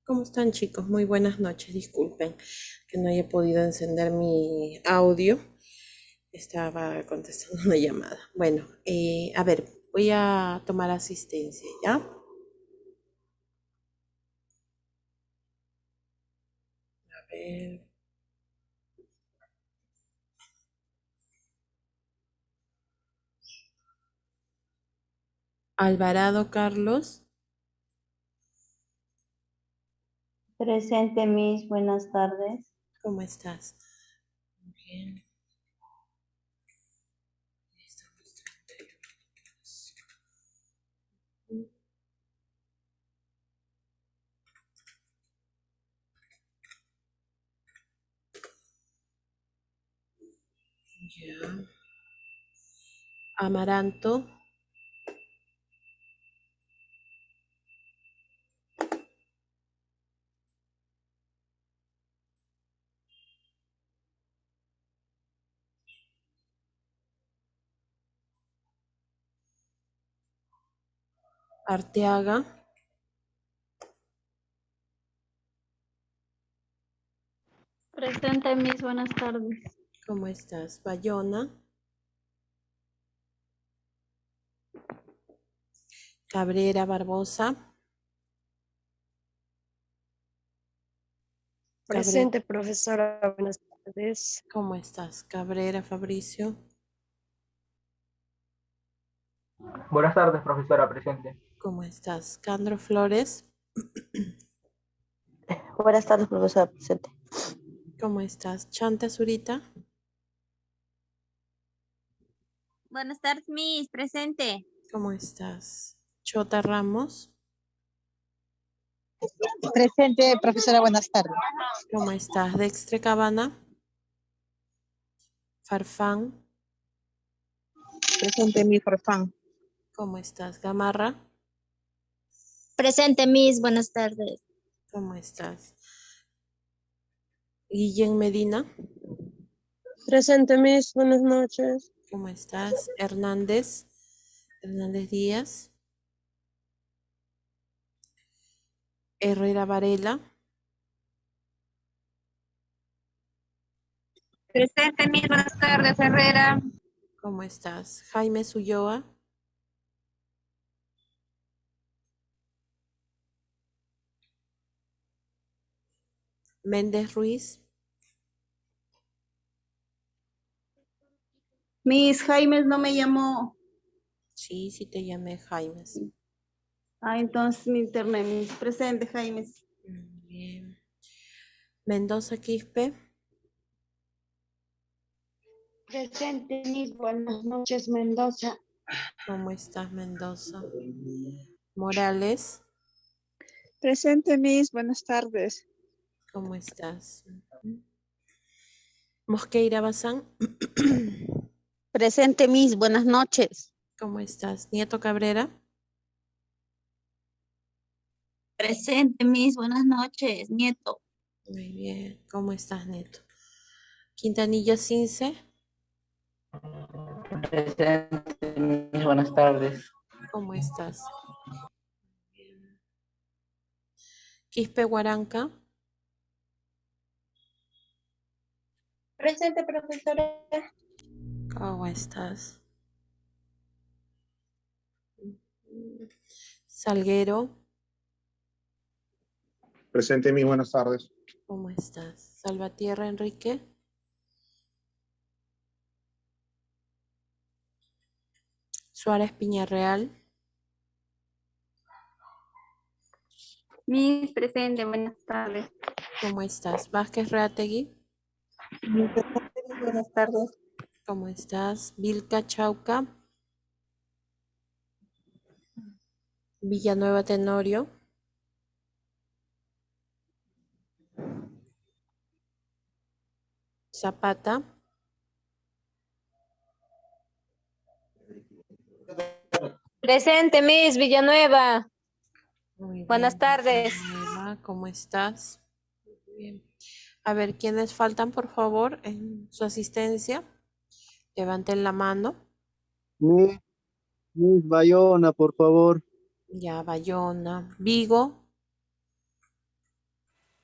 ¿Cómo están, chicos? Muy buenas noches. Disculpen que no haya podido encender mi audio. Estaba contestando una llamada. Bueno, a ver, voy a tomar asistencia, ¿ya? A ver. Alvarado Carlos, Presente, Miss, buenas tardes. ¿cómo estás? Bien. Estamos 32. Ya. Amaranto, Arteaga, Presente, Miss, buenas tardes. ¿cómo estás? Bayona, Cabrera Barbosa, Cabrera, Presente, profesora. Buenas tardes. ¿cómo estás? Cabrera Fabricio, Buenas tardes, profesora presente. ¿cómo estás? Candro Flores, Buenas tardes, profesora presente. ¿cómo estás? Chanta Zurita, Buenas tardes, Miss, presente. ¿cómo estás? Chota Ramos, Presente, profesora, buenas tardes. ¿cómo estás? Dextre Cabana, Farfán, Presente, mi Farfán. ¿cómo estás? Gamarra, Presente, Miss, buenas tardes. ¿cómo estás? Guillén Medina, Presente, Miss, buenas noches. ¿cómo estás? Hernández, Hernández Díaz, Herrera Varela, Presente, Miss, buenas tardes, Herrera. ¿cómo estás? Jaime Ulloa, Méndez Ruiz, Miss Jaimes no me llamó. sí, sí te llamé Jaimes. Entonces me interné, Miss. Presente, Jaimes. Bien. Mendoza Quispe, Presente, Miss, buenas noches, Mendoza. ¿cómo estás, Mendoza? Morales, Presente, Miss, buenas tardes. ¿cómo estás? Mosqueira Bazán, Presente, Miss, buenas noches. ¿cómo estás? Nieto Cabrera, Presente, Miss, buenas noches, Nieto. muy bien, ¿cómo estás, Nieto? Quintanilla Cince, Presente, mis buenas tardes. ¿cómo estás? Quispe Huaranca, Presente, profesora. ¿cómo estás? Salguero, Presente, mis buenas tardes. ¿cómo estás? Salvatierra Enrique, Suárez Piñarreal, Miss, presente, buenas tardes. ¿cómo estás? Vázquez Reategui, Presente, Miss, buenas tardes. ¿cómo estás? Vilca Chauca, Villanueva Tenorio, Zapata, Presente, Miss Villanueva. muy Buenas bien, tardes. Villanueva, ¿cómo estás? Muy bien. A ver, ¿quiénes faltan, por favor, en su asistencia? Levanten la mano. Miss Bayona, por favor. Ya, Bayona, Vigo,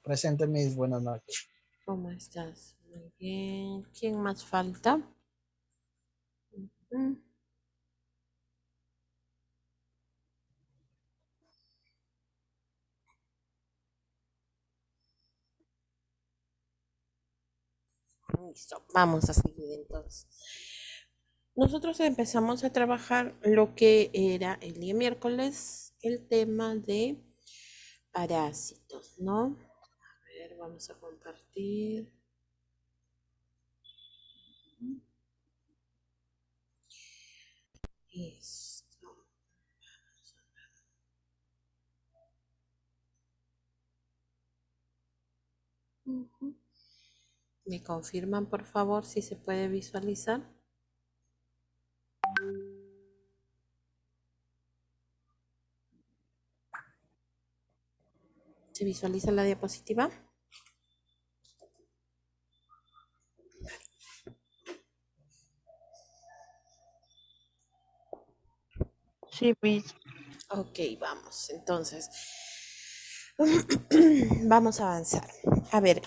Presente, Miss. Buenas noches. ¿Cómo estás? Muy bien. ¿Quién más falta? Mm, Listo, vamos a seguir entonces. Nosotros empezamos a trabajar lo que era el día miércoles, el tema de parásitos, ¿no? A ver, vamos a compartir. Listo. Ujú. ¿Me confirman, por favor, si se puede visualizar? ¿Se visualiza la diapositiva? Sí, Miss. Ok, vamos. Entonces, vamos a avanzar. A ver,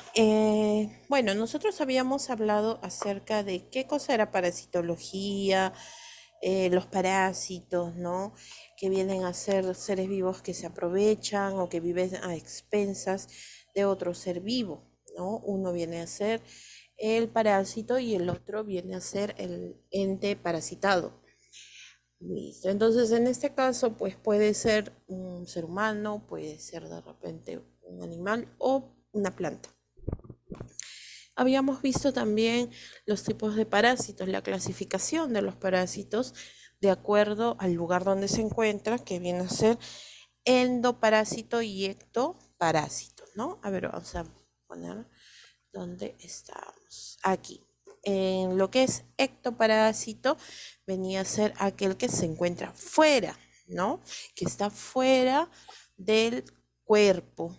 bueno, nosotros habíamos hablado acerca de qué cosa era parasitología, los parásitos, ¿no? Que vienen a ser seres vivos que se aprovechan o que viven a expensas de otro ser vivo, ¿no? Uno viene a ser el parásito y el otro viene a ser el ente parasitado. Listo. Entonces, en este caso, pues puede ser un ser humano, puede ser de repente un animal o una planta. Habíamos visto también los tipos de parásitos, la clasificación de los parásitos de acuerdo al lugar donde se encuentra, que viene a ser endoparásito y ectoparásito, ¿no? A ver, vamos a poner dónde estamos. Aquí. En lo que es ectoparásito, venía a ser aquel que se encuentra fuera, ¿no? Que está fuera del cuerpo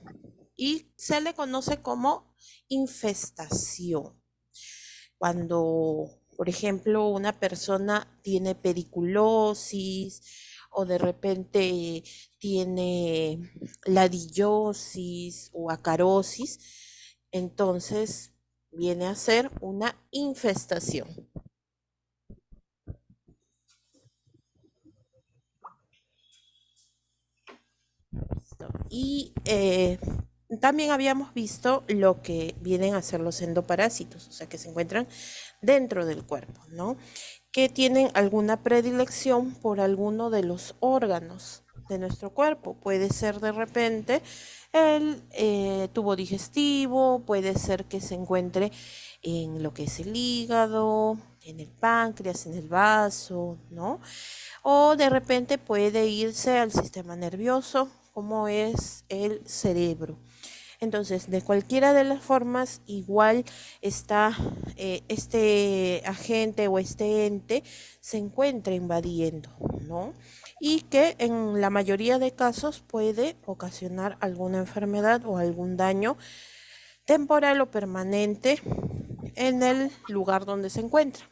y se le conoce como infestación. Cuando, por ejemplo, una persona tiene periculosis o de repente tiene ladillosis o acarosis, entonces viene a ser una infestación. Y también habíamos visto lo que vienen a ser los endoparásitos, o sea, que se encuentran dentro del cuerpo, ¿no? Que tienen alguna predilección por alguno de los órganos de nuestro cuerpo. Puede ser de repente el tubo digestivo, puede ser que se encuentre en lo que es el hígado, en el páncreas, en el vaso, ¿no? O de repente puede irse al sistema nervioso, como es el cerebro. Entonces, de cualquiera de las formas, igual está este agente o este ente se encuentra invadiendo, ¿no? Y que en la mayoría de casos puede ocasionar alguna enfermedad o algún daño temporal o permanente en el lugar donde se encuentra.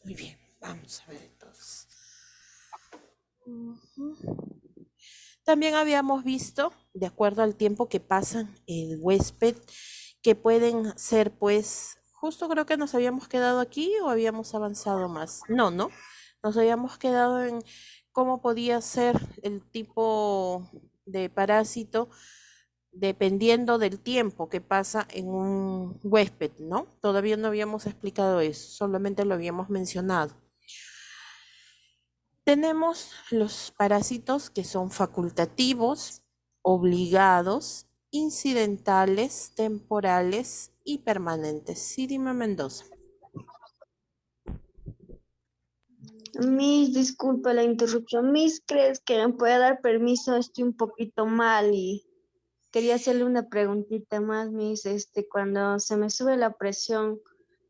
Muy bien, vamos a ver entonces. También habíamos visto, de acuerdo al tiempo que pasan el huésped, que pueden ser pues, justo creo que nos habíamos quedado aquí o habíamos avanzado más. No, ¿no? Nos habíamos quedado en cómo podía ser el tipo de parásito dependiendo del tiempo que pasa en un huésped, ¿no? Todavía no habíamos explicado eso, solamente lo habíamos mencionado. Tenemos los parásitos que son facultativos, obligados, incidentales, temporales y permanentes. Sí, dime, Mendoza. Miss, disculpa la interrupción. Miss, ¿crees que me puede dar permiso? Estoy un poquito mal y quería hacerle una preguntita más, Miss. Cuando se me sube la presión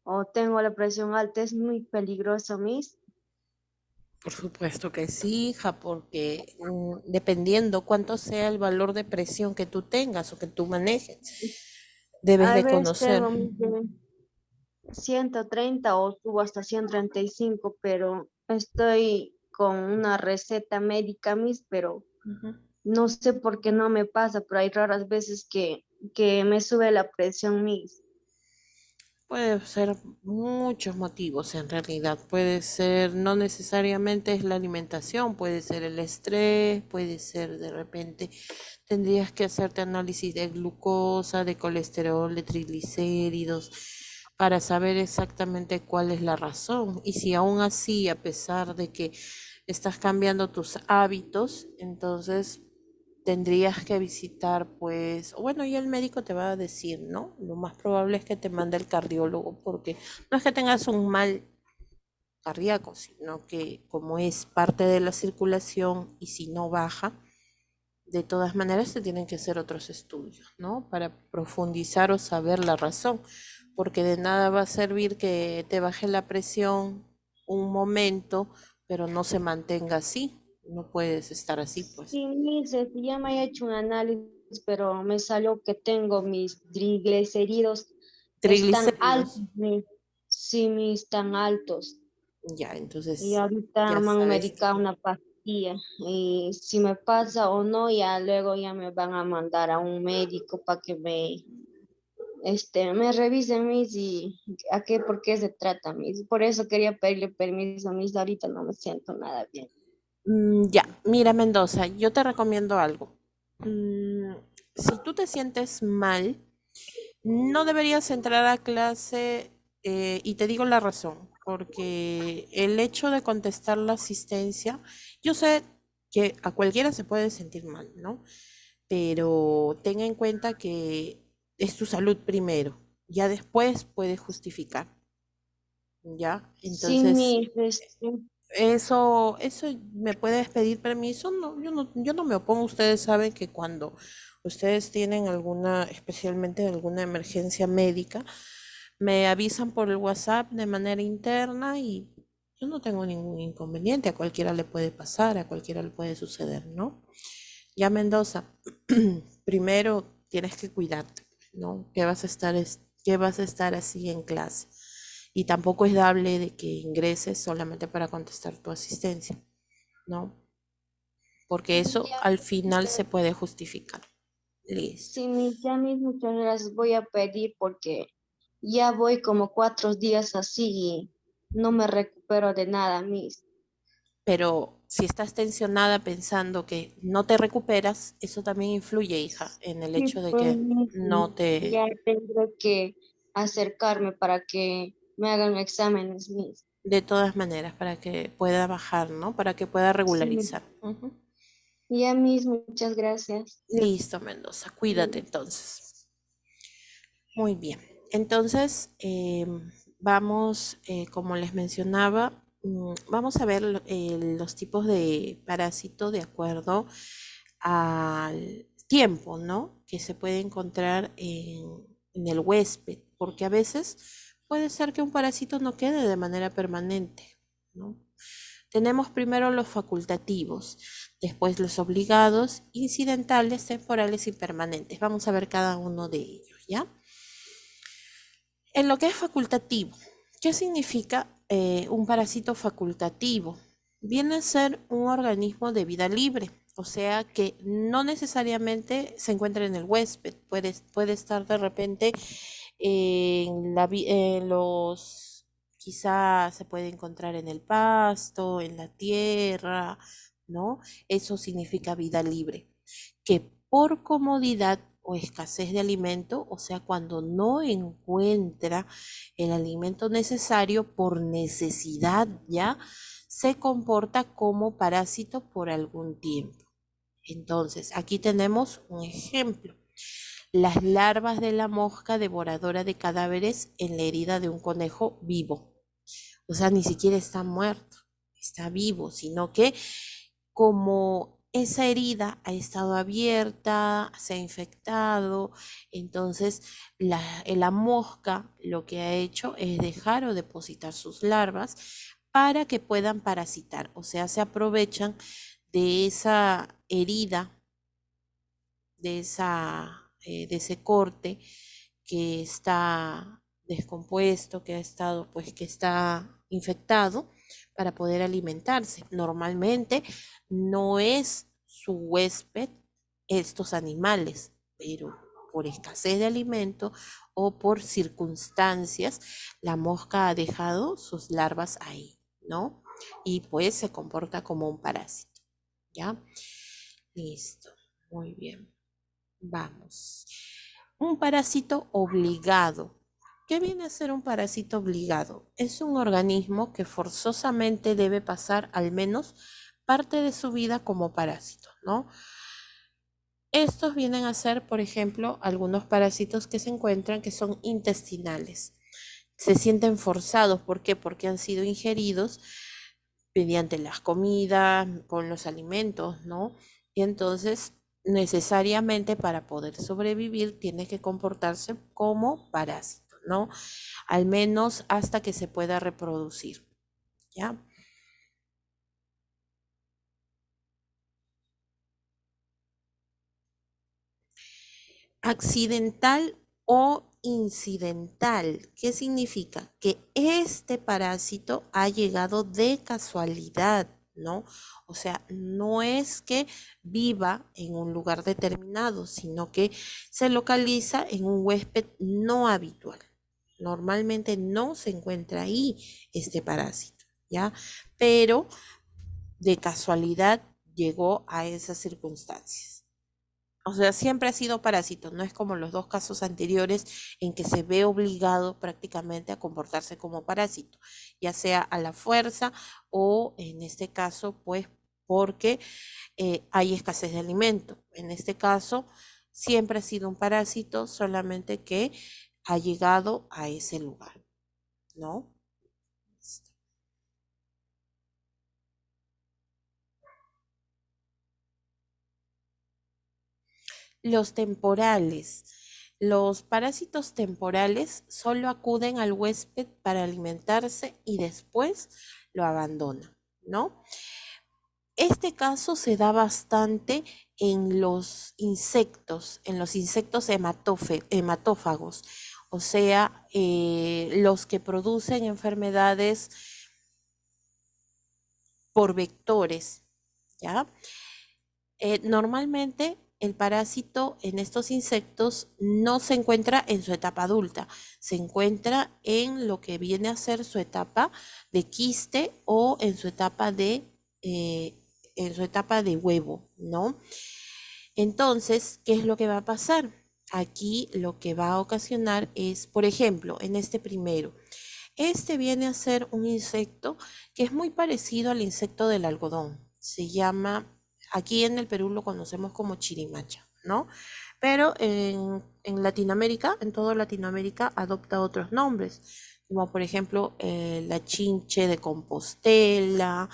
o tengo la presión alta, es muy peligroso, Miss. Por supuesto que sí, hija, porque dependiendo cuánto sea el valor de presión que tú tengas o que tú manejes, debes A de veces conocer. tengo mis de 130 o subo hasta 135, pero estoy con una receta médica, Miss, pero Ujú. no sé por qué no me pasa, pero hay raras veces que que me sube la presión, Miss? Puede ser muchos motivos en realidad. Puede ser, no necesariamente es la alimentación, puede ser el estrés, puede ser de repente tendrías que hacerte análisis de glucosa, de colesterol, de triglicéridos, para saber exactamente cuál es la razón. Y si aún así, a pesar de que estás cambiando tus hábitos, entonces tendrías que visitar, pues, bueno, y el médico te va a decir, ¿no? Lo más probable es que te mande el cardiólogo, porque no es que tengas un mal cardíaco, sino que como es parte de la circulación y si no baja, de todas maneras se tienen que hacer otros estudios, ¿no? Para profundizar o saber la razón, porque de nada va a servir que te baje la presión un momento, pero no se mantenga así. No puedes estar así, pues. Sí, Miss, ya me he hecho un análisis, pero me salió que tengo mis triglicéridos están altos, Triglicéridos. Miss. Sí, Miss, están altos. Ya, Y entonces ahorita ya me han sabes. medicado una pastilla. Y si me pasa o no, ya luego ya me van a mandar a un médico para que me revisen, Miss, y por qué se trata, Miss. Por eso quería pedirle permiso, Miss. Ahorita no me siento nada bien. Ya, mira Mendoza, yo te recomiendo algo. Mm, si tú te sientes mal, no deberías entrar a clase y te digo la razón, porque el hecho de contestar la asistencia, yo sé que a cualquiera se puede sentir mal, ¿no? Pero ten en cuenta que es tu salud primero, ya después puedes justificar, ¿ya? Sí, Entonces, Miss, eso me puedes pedir permiso, no, yo no me opongo, ustedes saben que cuando ustedes tienen alguna, especialmente alguna emergencia médica, me avisan por el WhatsApp de manera interna y yo no tengo ningún inconveniente, a cualquiera le puede pasar, a cualquiera le puede suceder, ¿no? Ya Mendoza, primero tienes que cuidarte, ¿no? Que vas a estar así en clase. Y tampoco es dable de que ingreses solamente para contestar tu asistencia, ¿no? Porque eso ya, al final se puede justificar. Listo. sí, Miss, ya Miss, muchas gracias. Voy a pedir porque ya voy como 4 días así y no me recupero de nada, Miss. Pero si estás tensionada pensando que no te recuperas, eso también influye, hija, en el Sí, hecho de pues, que Miss, no te, ya tendré que acercarme para que me hagan exámenes, Miss. de todas maneras, para que pueda bajar, ¿no? Para que pueda Sí, Miss. regularizar. Ujú. Ya, Miss, muchas gracias. Listo, Mendoza, cuídate entonces. Muy bien. Entonces, vamos, como les mencionaba, vamos a ver los tipos de parásito de acuerdo al tiempo, ¿no? Que se puede encontrar en el huésped, porque a veces puede ser que un parásito no quede de manera permanente, ¿no? Tenemos primero los facultativos, después los obligados, incidentales, temporales y permanentes. Vamos a ver cada uno de ellos, ¿ya? En lo que es facultativo, ¿qué significa un parásito facultativo? Viene a ser un organismo de vida libre, o sea que no necesariamente se encuentra en el huésped, puede estar de repente en los, quizá se puede encontrar en el pasto, en la tierra, ¿no? Eso significa vida libre, que por comodidad o escasez de alimento, o sea, cuando no encuentra el alimento necesario por necesidad ya, se comporta como parásito por algún tiempo. Entonces, aquí tenemos un ejemplo. Las larvas de la mosca devoradora de cadáveres en la herida de un conejo vivo. O sea, ni siquiera está muerto, está vivo, sino que como esa herida ha estado abierta, se ha infectado, entonces la mosca lo que ha hecho es dejar o depositar sus larvas para que puedan parasitar, o sea, se aprovechan de esa herida, de ese corte que está descompuesto, que ha estado, pues que está infectado para poder alimentarse. Normalmente no es su huésped estos animales, pero por escasez de alimento o por circunstancias, la mosca ha dejado sus larvas ahí, ¿no? Y pues se comporta como un parásito, ¿ya? Listo, muy bien. Vamos. Un parásito obligado. ¿Qué viene a ser un parásito obligado? Es un organismo que forzosamente debe pasar al menos parte de su vida como parásito, ¿no? Estos vienen a ser, por ejemplo, algunos parásitos que se encuentran que son intestinales. Se sienten forzados, ¿por qué? Porque han sido ingeridos mediante las comidas, con los alimentos, ¿no? Y entonces, necesariamente para poder sobrevivir, tiene que comportarse como parásito, ¿no? Al menos hasta que se pueda reproducir, ¿ya? Accidental o incidental. ¿Qué significa? Que este parásito ha llegado de casualidad, ¿no? O sea, no es que viva en un lugar determinado, sino que se localiza en un huésped no habitual. Normalmente no se encuentra ahí este parásito, ¿ya? Pero de casualidad llegó a esas circunstancias. O sea, siempre ha sido parásito, no es como los dos casos anteriores en que se ve obligado prácticamente a comportarse como parásito, ya sea a la fuerza o en este caso, pues porque hay escasez de alimento. En este caso, siempre ha sido un parásito, solamente que ha llegado a ese lugar, ¿no? Los temporales. Los parásitos temporales solo acuden al huésped para alimentarse y después lo abandonan, ¿no? Este caso se da bastante en los insectos hematófagos, o sea, los que producen enfermedades por vectores, ¿ya? Normalmente el parásito en estos insectos no se encuentra en su etapa adulta, se encuentra en lo que viene a ser su etapa de quiste o en su etapa de huevo, ¿no? Entonces, ¿qué es lo que va a pasar? Aquí lo que va a ocasionar es, por ejemplo, en este primero, este viene a ser un insecto que es muy parecido al insecto del algodón. Se llama, aquí en el Perú lo conocemos como chirimacha, ¿no? Pero en Latinoamérica, en toda Latinoamérica, adopta otros nombres, como por ejemplo la chinche de Compostela,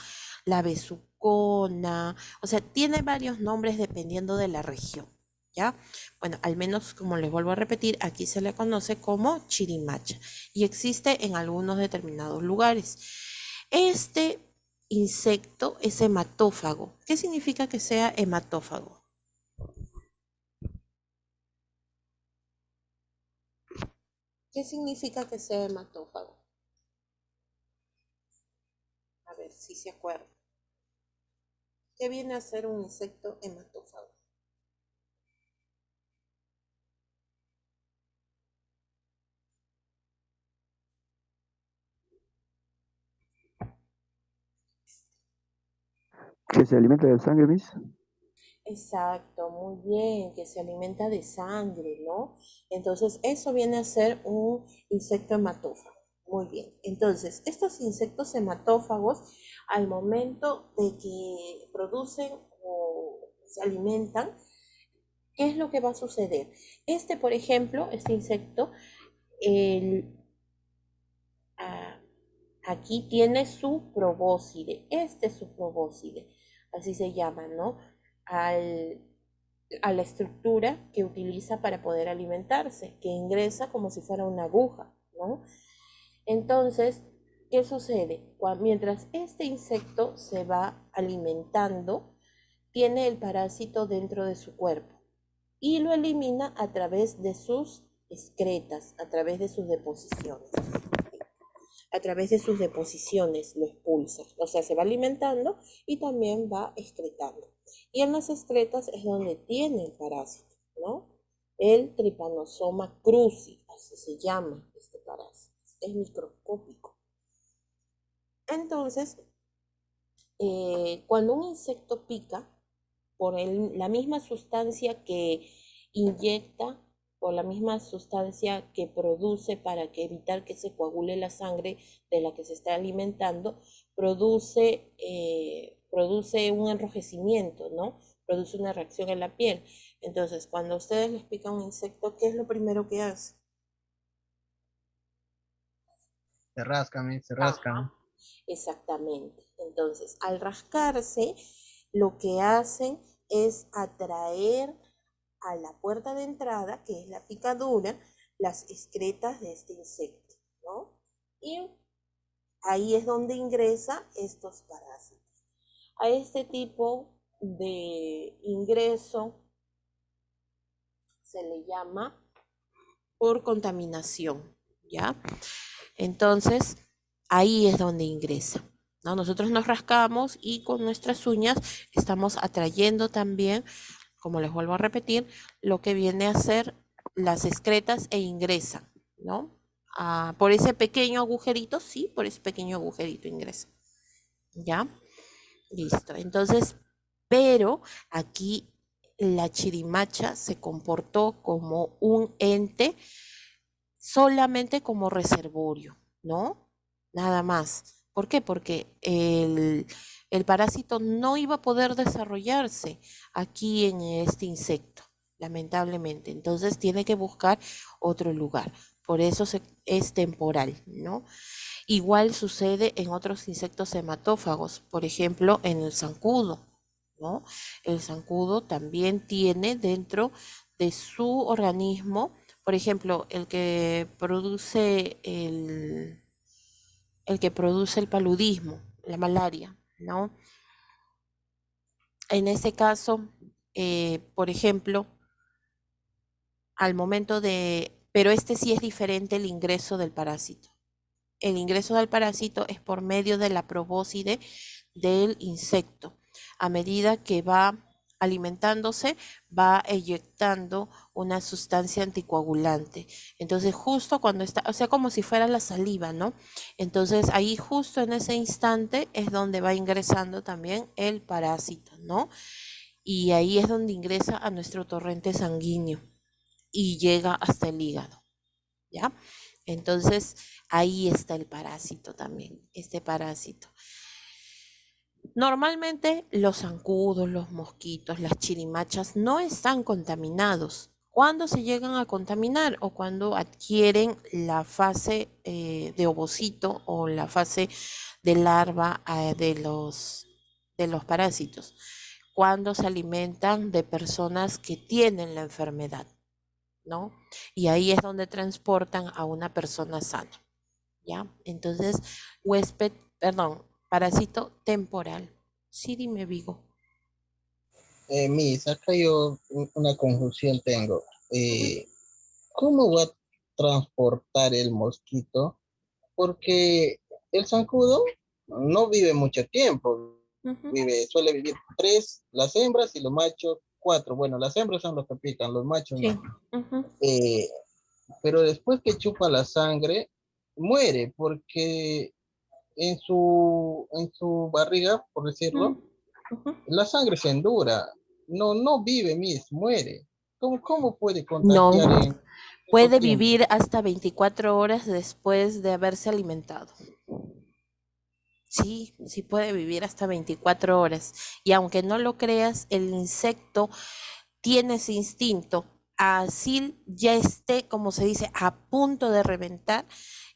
la besucona, o sea, tiene varios nombres dependiendo de la región, ¿ya? Bueno, al menos como les vuelvo a repetir, aquí se le conoce como chirimacha y existe en algunos determinados lugares. Este insecto es hematófago. ¿Qué significa que sea hematófago? ¿Qué significa que sea hematófago? A ver si se acuerdan. ¿Qué viene a ser un insecto hematófago? ¿Que se alimenta de sangre, Miss? Exacto, muy bien, que se alimenta de sangre, ¿no? Entonces, eso viene a ser un insecto hematófago. Muy bien. Entonces, estos insectos hematófagos, al momento de que producen o se alimentan, ¿qué es lo que va a suceder? Por ejemplo, este insecto, el, ah, aquí tiene su probóscide. Este es su probóscide, así se llama, ¿no? Al, a la estructura que utiliza para poder alimentarse, que ingresa como si fuera una aguja, ¿no? Entonces, ¿qué sucede? Mientras este insecto se va alimentando, tiene el parásito dentro de su cuerpo y lo elimina a través de sus excretas, a través de sus deposiciones. A través de sus deposiciones lo expulsa, o sea, se va alimentando y también va excretando. Y en las excretas es donde tiene el parásito, ¿no? el Trypanosoma cruzi, así se llama este parásito, es microscópico. Entonces, cuando un insecto pica, por la misma sustancia que inyecta, por la misma sustancia que produce para evitar que se coagule la sangre de la que se está alimentando, produce un enrojecimiento, ¿no? Produce una reacción en la piel. Entonces, cuando a ustedes les pica un insecto, ¿qué es lo primero que hace? Se rascan, se rascan. Ajá, exactamente. Entonces, al rascarse, lo que hacen es atraer a la puerta de entrada, que es la picadura, las excretas de este insecto, ¿no? Y ahí es donde ingresan estos parásitos. A este tipo de ingreso se le llama por contaminación, ¿ya? Entonces, ahí es donde ingresa, ¿no? Nosotros nos rascamos y con nuestras uñas estamos atrayendo también, como les vuelvo a repetir, lo que viene a ser las excretas e ingresan, ¿no? Por ese pequeño agujerito, sí, por ese pequeño agujerito ingresa, ¿ya? Listo. Entonces, pero aquí la chirimacha se comportó como un ente solamente como reservorio, ¿no? Nada más. ¿Por qué? Porque el parásito no iba a poder desarrollarse aquí en este insecto, lamentablemente. Entonces tiene que buscar otro lugar. Por eso es temporal, ¿no? Igual sucede en otros insectos hematófagos, por ejemplo, en el zancudo, ¿no? El zancudo también tiene dentro de su organismo, por ejemplo, el que produce el paludismo, la malaria, ¿no? En ese caso, por ejemplo, al momento pero este sí es diferente el ingreso del parásito. El ingreso del parásito es por medio de la probóscide del insecto. A medida que va alimentándose, va eyectando una sustancia anticoagulante. Entonces, justo cuando está, o sea, como si fuera la saliva, ¿no? Entonces, ahí justo en ese instante es donde va ingresando también el parásito, ¿no? Y ahí es donde ingresa a nuestro torrente sanguíneo y llega hasta el hígado, ¿ya? Entonces, ahí está el parásito también, este parásito. Normalmente los zancudos, los mosquitos, las chirimachas no están contaminados. ¿Cuándo se llegan a contaminar? O cuando adquieren la fase de ovocito o la fase de larva de los parásitos. Cuando se alimentan de personas que tienen la enfermedad, ¿no? Y ahí es donde transportan a una persona sana, ¿ya? Entonces, parásito temporal. Sí, dime, Vigo. Miss, acá yo una confusión tengo. ¿Cómo va a transportar el mosquito? Porque el zancudo no vive mucho tiempo. Suele vivir 3, las hembras, y los machos 4. Bueno, las hembras son los que pican, los machos Sí. no. Pero después que chupa la sangre, muere porque en su barriga, por decirlo, la sangre se endura. No vive, muere. ¿Cómo puede No, contagiar en poco puede tiempo? vivir hasta 24 horas después de haberse alimentado. Sí, sí puede vivir hasta 24 horas. Y aunque no lo creas, el insecto tiene ese instinto. Así ya esté, como se dice, a punto de reventar,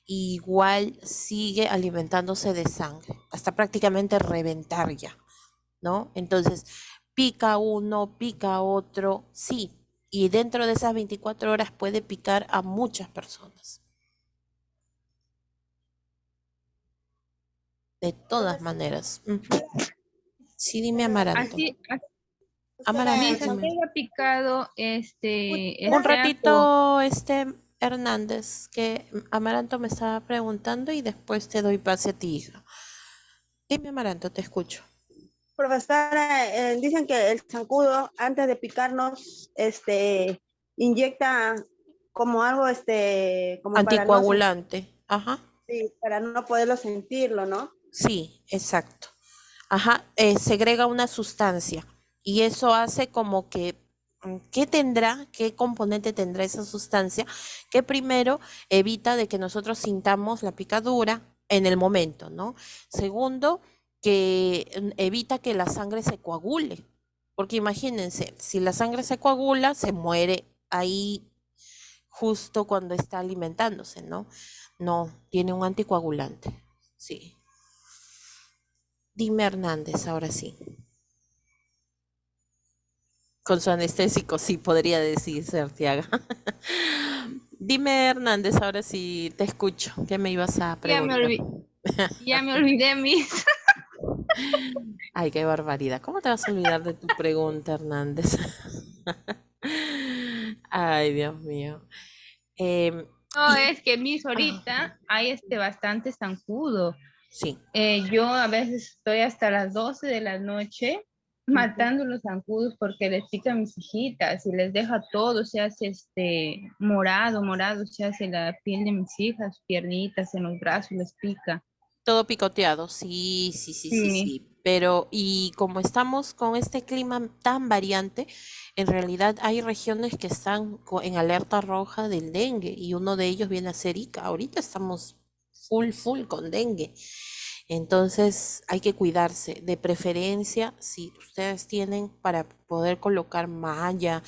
igual sigue alimentándose de sangre, hasta prácticamente reventar ya, ¿no? Entonces, pica uno, pica otro, sí, y dentro de esas 24 horas puede picar a muchas personas. De todas maneras. Sí, dime, Amaranto. Así, Amaranto, así dime. ha picado Un gato. ratito, Hernández, que Amaranto me estaba preguntando y después te doy pase a ti, hija. Dime, Amaranto, te escucho. Profesora, dicen que el zancudo, antes de picarnos, inyecta como algo, como para no Anticoagulante. Ajá. para no poderlo sentirlo, ¿no? Sí, exacto. Ajá, segrega una sustancia y eso hace como que, ¿qué tendrá? ¿Qué componente tendrá esa sustancia? Que primero evita de que nosotros sintamos la picadura en el momento, ¿no? Segundo, que evita que la sangre se coagule, porque imagínense, si la sangre se coagula, se muere ahí justo cuando está alimentándose, ¿no? No, tiene un anticoagulante, sí. Dime Hernández, ahora sí. Con su anestésico, sí, podría decirse Arteaga. Dime Hernández, ahora sí te escucho. ¿Qué me ibas a preguntar? Ya me olvidé, Miss. Ay, qué barbaridad. ¿Cómo te vas a olvidar de tu pregunta, Hernández? Ay, Dios mío. No, es que Miss ahorita hay bastante zancudo. Sí. Yo a veces estoy hasta las 12 de la noche matando los zancudos porque les pica a mis hijitas y les deja todo, se hace morado, se hace la piel de mis hijas, piernitas, en los brazos les pica. Todo picoteado, sí, sí, sí, sí, sí. Pero, y como estamos con este clima tan variante, en realidad hay regiones que están en alerta roja del dengue y uno de ellos viene a ser Ica. Ahorita estamos full con dengue. Entonces hay que cuidarse. De preferencia, si ustedes tienen para poder colocar malla,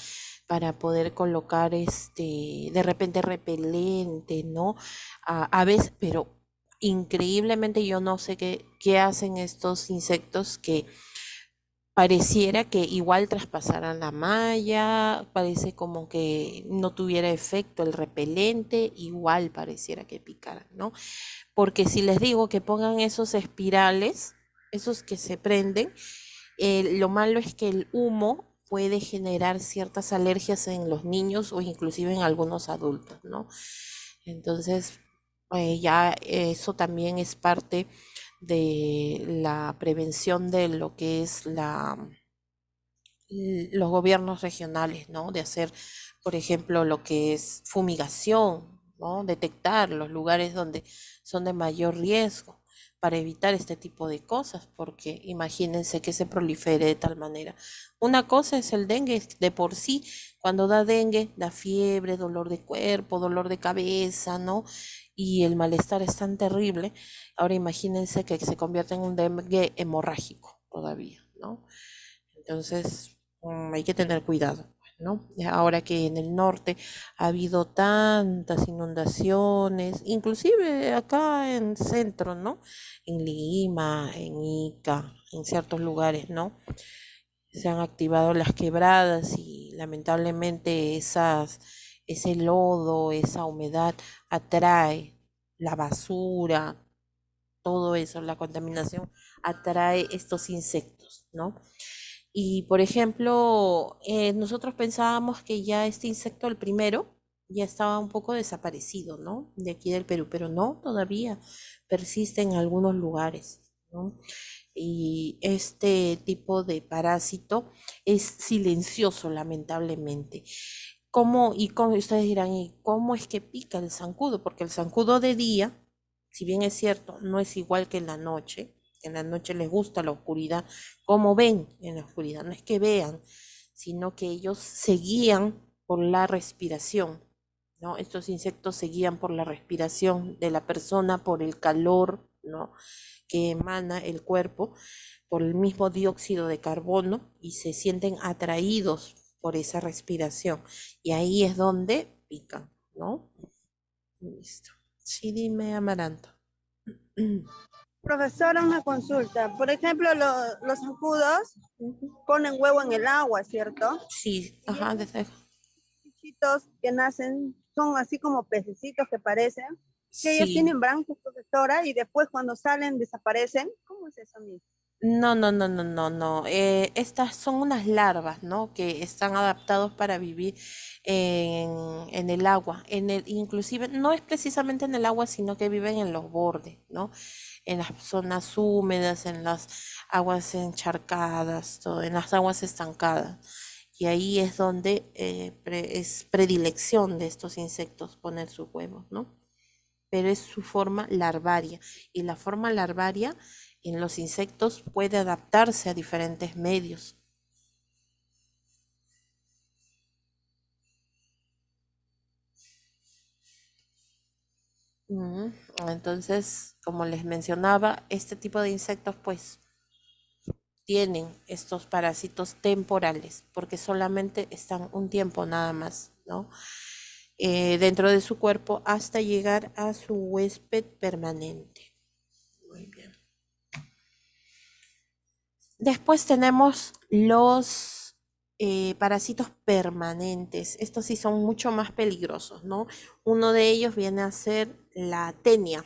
para poder colocar de repente repelente, ¿no? A veces, pero increíblemente yo no sé qué hacen estos insectos que pareciera que igual traspasaran la malla, parece como que no tuviera efecto el repelente, igual pareciera que picaran, ¿no? Porque si les digo que pongan esos espirales, esos que se prenden, lo malo es que el humo puede generar ciertas alergias en los niños o inclusive en algunos adultos, ¿no? Entonces, ya eso también es parte de la prevención de lo que es los gobiernos regionales, ¿no? De hacer, por ejemplo, lo que es fumigación, ¿no? Detectar los lugares donde son de mayor riesgo para evitar este tipo de cosas, porque imagínense que se prolifere de tal manera. Una cosa es el dengue de por sí, cuando da dengue, da fiebre, dolor de cuerpo, dolor de cabeza, ¿no? Y el malestar es tan terrible. Ahora imagínense que se convierte en un dengue hemorrágico todavía, ¿no? Entonces, hay que tener cuidado, ¿no? Ahora que en el norte ha habido tantas inundaciones, inclusive acá en centro, ¿no? En Lima, en Ica, en ciertos lugares, ¿no? Se han activado las quebradas y lamentablemente ese lodo, esa humedad atrae la basura, todo eso, la contaminación atrae estos insectos, ¿no? Y por ejemplo, nosotros pensábamos que ya este insecto, el primero, ya estaba un poco desaparecido, ¿no? De aquí del Perú, pero no, todavía persiste en algunos lugares, ¿no? Y este tipo de parásito es silencioso, lamentablemente. ¿Cómo ustedes dirán, ¿y cómo es que pica el zancudo? Porque el zancudo de día, si bien es cierto, no es igual que en la noche. En la noche les gusta la oscuridad. ¿Cómo ven en la oscuridad? No es que vean, sino que ellos se guían por la respiración, ¿no? Estos insectos se guían por la respiración de la persona, por el calor, ¿no? Que emana el cuerpo, por el mismo dióxido de carbono y se sienten atraídos por esa respiración. Y ahí es donde pican, ¿no? Listo. Sí, dime, Amaranto. Profesora, una consulta. Por ejemplo, los zancudos ponen huevo en el agua, ¿cierto? Sí, ajá, desde... Bichitos que nacen son así como pececitos que parecen, que ellos Sí. tienen branquias, profesora, y después cuando salen desaparecen. ¿Cómo es eso mismo? No. Estas son unas larvas, ¿no? Que están adaptados para vivir en el agua. Inclusive, no es precisamente en el agua, sino que viven en los bordes, ¿no? En las zonas húmedas, en las aguas encharcadas, todo, en las aguas estancadas. y ahí es donde es predilección de estos insectos poner sus huevos, ¿no? Pero es su forma larvaria, y la forma larvaria en los insectos puede adaptarse a diferentes medios. Entonces, como les mencionaba, este tipo de insectos pues tienen estos parásitos temporales porque solamente están un tiempo nada más, ¿no? Dentro de su cuerpo hasta llegar a su huésped permanente. Muy bien. Después tenemos los parásitos permanentes. Estos sí son mucho más peligrosos, ¿no? Uno de ellos viene a ser la tenia.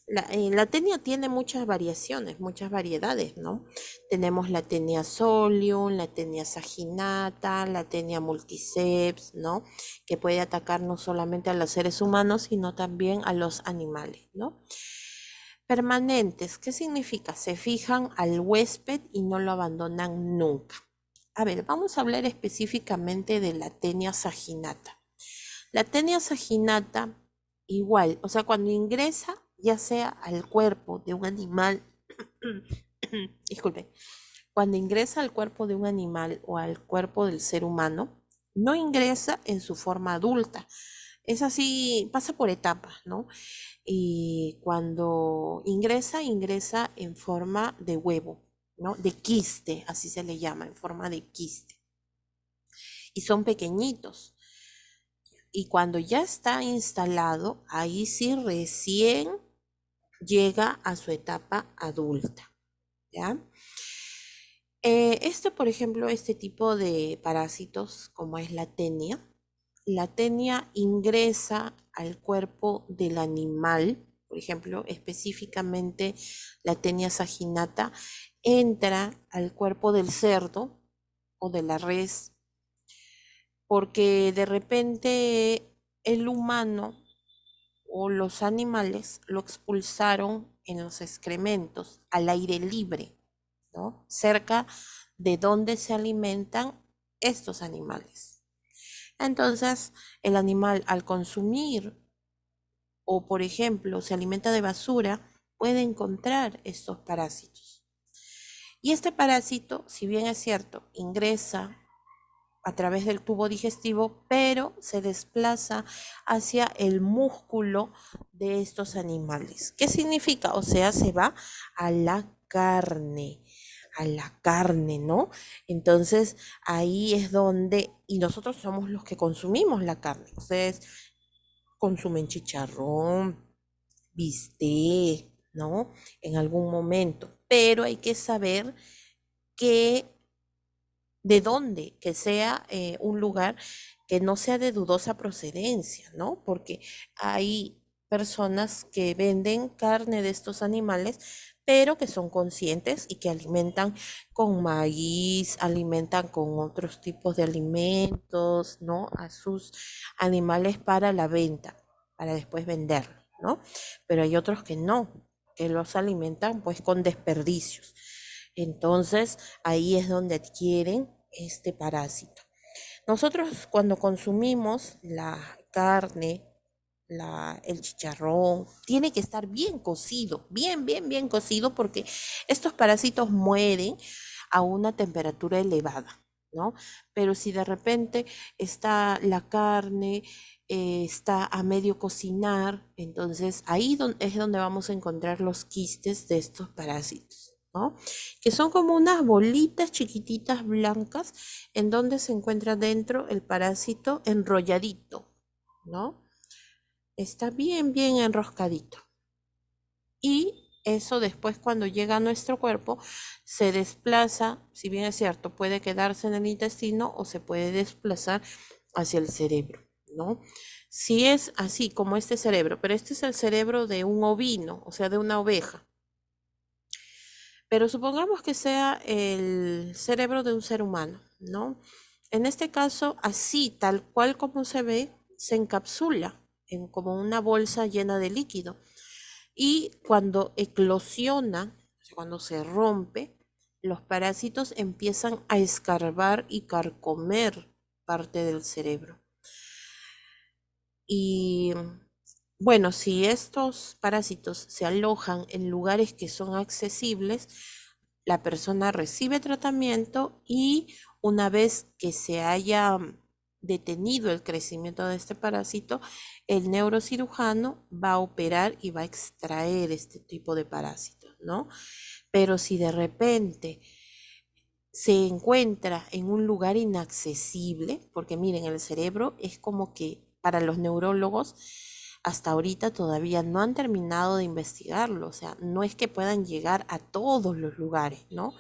La tenia tiene muchas variaciones, muchas variedades, ¿no? Tenemos la tenia solium, la tenia saginata, la tenia multiceps, ¿no? Que puede atacar no solamente a los seres humanos, sino también a los animales, ¿no? Permanentes, ¿qué significa? Se fijan al huésped y no lo abandonan nunca. A ver, vamos a hablar específicamente de la tenia saginata. La tenia saginata, igual, o sea, cuando ingresa, ya sea al cuerpo de un animal, disculpe, cuando ingresa al cuerpo de un animal o al cuerpo del ser humano, no ingresa en su forma adulta. Es así, pasa por etapas, ¿no? Y cuando ingresa, ingresa en forma de huevo, ¿no? De quiste, así se le llama, en forma de quiste. Y son pequeñitos. Y cuando ya está instalado, ahí sí recién llega a su etapa adulta, ¿ya? Por ejemplo, este tipo de parásitos, como es la tenia ingresa al cuerpo del animal, por ejemplo, específicamente la tenia saginata, entra al cuerpo del cerdo o de la res, porque de repente el humano o los animales lo expulsaron en los excrementos al aire libre, ¿no? Cerca de donde se alimentan estos animales. Entonces, el animal al consumir o, por ejemplo, se alimenta de basura, puede encontrar estos parásitos. Y este parásito, si bien es cierto, ingresa a través del tubo digestivo, pero se desplaza hacia el músculo de estos animales. ¿Qué significa? O sea, se va a la carne, ¿no? Entonces, ahí es donde, y nosotros somos los que consumimos la carne. Ustedes consumen chicharrón, bistec, ¿no? En algún momento, pero hay que saber que de dónde, que sea un lugar que no sea de dudosa procedencia, ¿no? Porque hay personas que venden carne de estos animales, pero que son conscientes y que alimentan con maíz, alimentan con otros tipos de alimentos, ¿no? A sus animales para la venta, para después venderlos, ¿no? Pero hay otros que no, que los alimentan pues con desperdicios. Entonces, ahí es donde adquieren este parásito. Nosotros cuando consumimos la carne, el chicharrón, tiene que estar bien cocido, bien cocido, porque estos parásitos mueren a una temperatura elevada, ¿no? Pero si de repente está la carne, está a medio cocinar, entonces ahí es donde vamos a encontrar los quistes de estos parásitos, ¿no? Que son como unas bolitas chiquititas blancas en donde se encuentra dentro el parásito enrolladito, ¿no? Está bien enroscadito. Y eso después cuando llega a nuestro cuerpo se desplaza, si bien es cierto, puede quedarse en el intestino o se puede desplazar hacia el cerebro, ¿no? Si es así como este cerebro, pero este es el cerebro de un ovino, o sea, de una oveja. Pero supongamos que sea el cerebro de un ser humano, ¿no? En este caso, así, tal cual como se ve, se encapsula en como una bolsa llena de líquido. Y cuando eclosiona, o sea, cuando se rompe, los parásitos empiezan a escarbar y carcomer parte del cerebro. Y bueno, si estos parásitos se alojan en lugares que son accesibles, la persona recibe tratamiento y una vez que se haya detenido el crecimiento de este parásito, el neurocirujano va a operar y va a extraer este tipo de parásitos, ¿no? Pero si de repente se encuentra en un lugar inaccesible, porque miren, el cerebro es como que para los neurólogos hasta ahorita todavía no han terminado de investigarlo, o sea, no es que puedan llegar a todos los lugares, ¿no?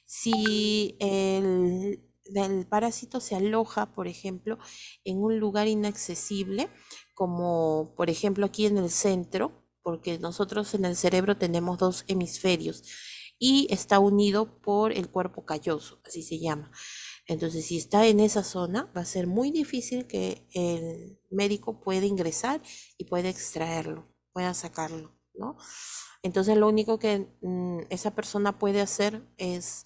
Si el parásito se aloja, por ejemplo, en un lugar inaccesible, como por ejemplo aquí en el centro, porque nosotros en el cerebro tenemos dos hemisferios y está unido por el cuerpo calloso, así se llama. Entonces, si está en esa zona, va a ser muy difícil que el médico pueda ingresar y pueda extraerlo, pueda sacarlo, ¿no? Entonces, lo único que esa persona puede hacer es